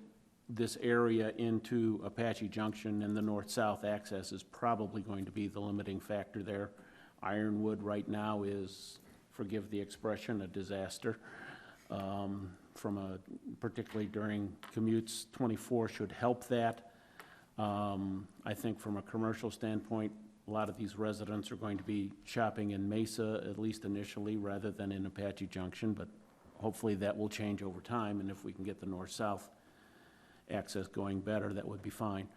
this area into Apache Junction, and the north-south access is probably going to be the limiting factor there. Ironwood right now is, forgive the expression, a disaster. Particularly during commutes, 24 should help that. I think from a commercial standpoint, a lot of these residents are going to be shopping in Mesa, at least initially, rather than in Apache Junction, but hopefully that will change over time, and if we can get the north-south access going better, that would be fine.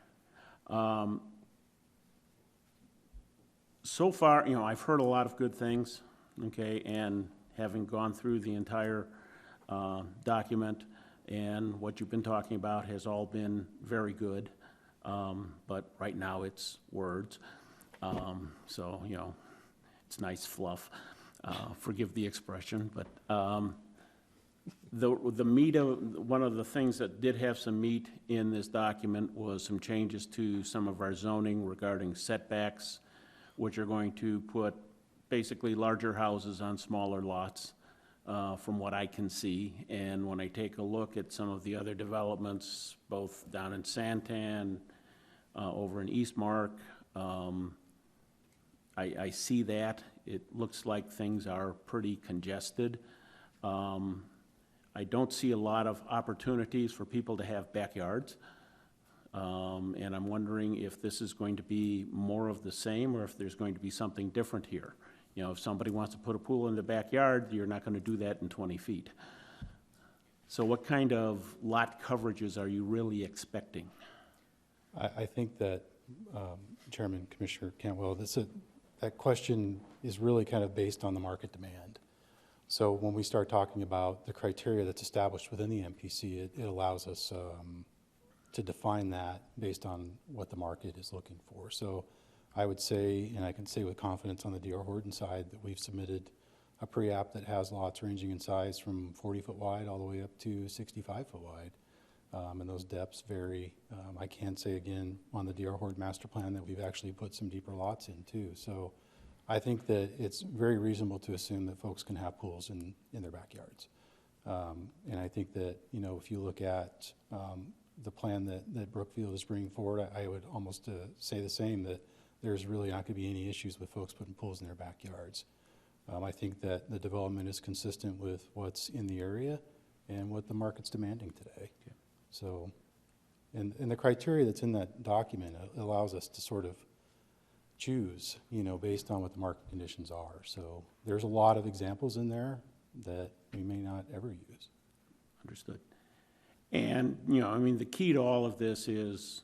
So far, I've heard a lot of good things, okay, and having gone through the entire document, and what you've been talking about has all been very good, but right now it's words. So, it's nice fluff, forgive the expression, but the meat of, one of the things that did have some meat in this document was some changes to some of our zoning regarding setbacks, which are going to put basically larger houses on smaller lots, from what I can see. And when I take a look at some of the other developments, both down in Santan, over in Eastmark, I see that. It looks like things are pretty congested. I don't see a lot of opportunities for people to have backyards. And I'm wondering if this is going to be more of the same, or if there's going to be something different here. If somebody wants to put a pool in the backyard, you're not going to do that in 20 feet. So what kind of lot coverages are you really expecting? I think that, Chairman, Commissioner Cantwell, that question is really kind of based on the market demand. So when we start talking about the criteria that's established within the MPC, it allows us to define that based on what the market is looking for. So I would say, and I can say with confidence on the D.R. Horton side, that we've submitted a pre-app that has lots ranging in size from 40-foot wide all the way up to 65-foot wide. And those depths vary. I can say again on the D.R. Horton master plan that we've actually put some deeper lots in too. So I think that it's very reasonable to assume that folks can have pools in their backyards. And I think that, if you look at the plan that Brookfield is bringing forward, I would almost say the same, that there's really not going to be any issues with folks putting pools in their backyards. I think that the development is consistent with what's in the area and what the market's demanding today. Okay. So, and the criteria that's in that document allows us to sort of choose, based on what the market conditions are. So there's a lot of examples in there that we may not ever use. Understood. And, the key to all of this is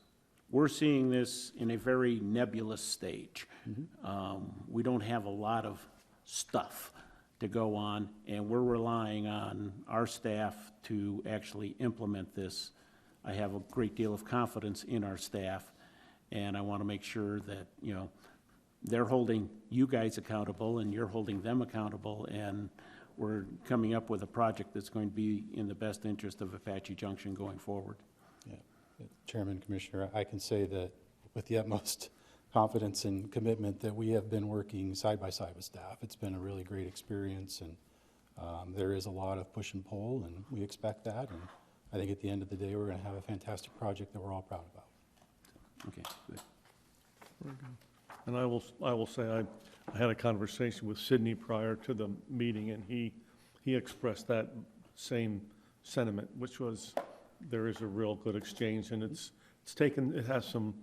we're seeing this in a very nebulous stage. Mm-hmm. We don't have a lot of stuff to go on, and we're relying on our staff to actually implement this. I have a great deal of confidence in our staff, and I want to make sure that, they're holding you guys accountable and you're holding them accountable, and we're coming up with a project that's going to be in the best interest of Apache Junction going forward. Yeah. Chairman, Commissioner, I can say that with the utmost confidence and commitment that we have been working side by side with staff. It's been a really great experience, and There is a lot of push and pull, and we expect that, and I think at the end of the day, we're going to have a fantastic project that we're all proud about. Okay, good. And I will say, I had a conversation with Sidney prior to the meeting, and he expressed that same sentiment, which was, there is a real good exchange, and it has some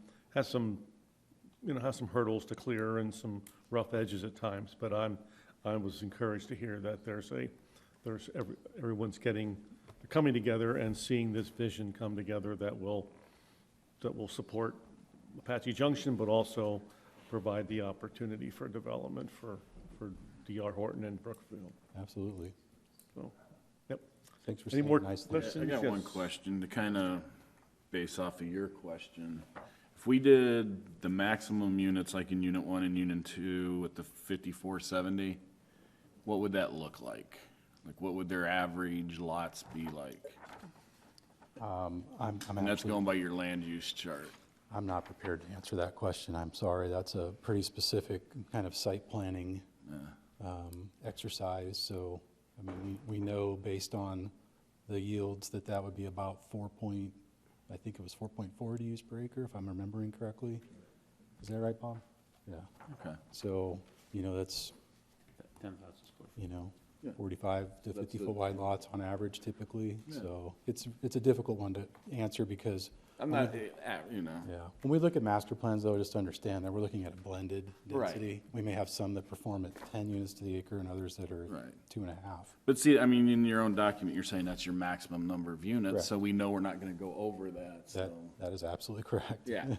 hurdles to clear and some rough edges at times, but I was encouraged to hear that everyone's coming together and seeing this vision come together that will support Apache Junction, but also provide the opportunity for development for D.R. Horton and Brookfield. Absolutely. So, yep. Thanks for Any saying more nice things. questions? I got Yes. one question to kind of base off of your question. If we did the maximum units like in Unit 1 and Unit 2 with the 5470, what would that look like? Like, what would their average lots be like? I'm And that's actually, going by your land use chart. I'm not prepared to answer that question. I'm sorry. That's a pretty specific kind of site planning exercise. So, I mean, we know based on the yields that would be about I think it was 4.4 use per acre, if I'm remembering correctly. Is that right, Bob? Yeah. Okay. So, that's, 10,000 square feet. 45 to That's 50 the- foot wide lots on average typically. Yeah. So it's a difficult one to answer because, I'm not, you know. yeah. When we look at master plans though, just to understand that we're looking at a blended Right. density. We may have some that perform at 10 units to the acre and others that are Right. 2.5. But see, I mean, in your own document, you're saying that's your maximum number of units, Correct. so we know we're not gonna go over that, so. That is absolutely correct. Yeah.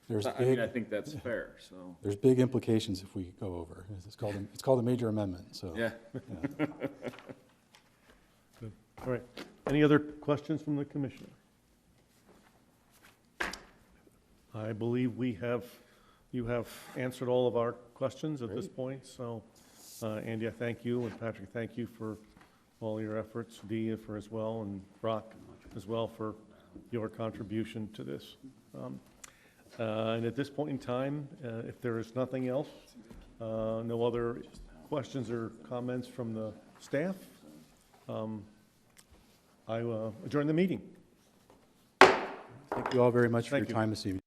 There's I mean, I big, think that's fair, so. there's big implications if we go over. It's called a major amendment, so. Yeah. Good. All right. Any other questions from the commissioner? I believe you have answered all of our questions at this point, so, Andy, I thank you, and Patrick, thank you for all your efforts, Dee for as well, and Brock as well for your contribution to this. And at this point in time, if there is nothing else, no other questions or comments from the staff, I adjourn the meeting. Thank you all very much for your Thank you. time this evening.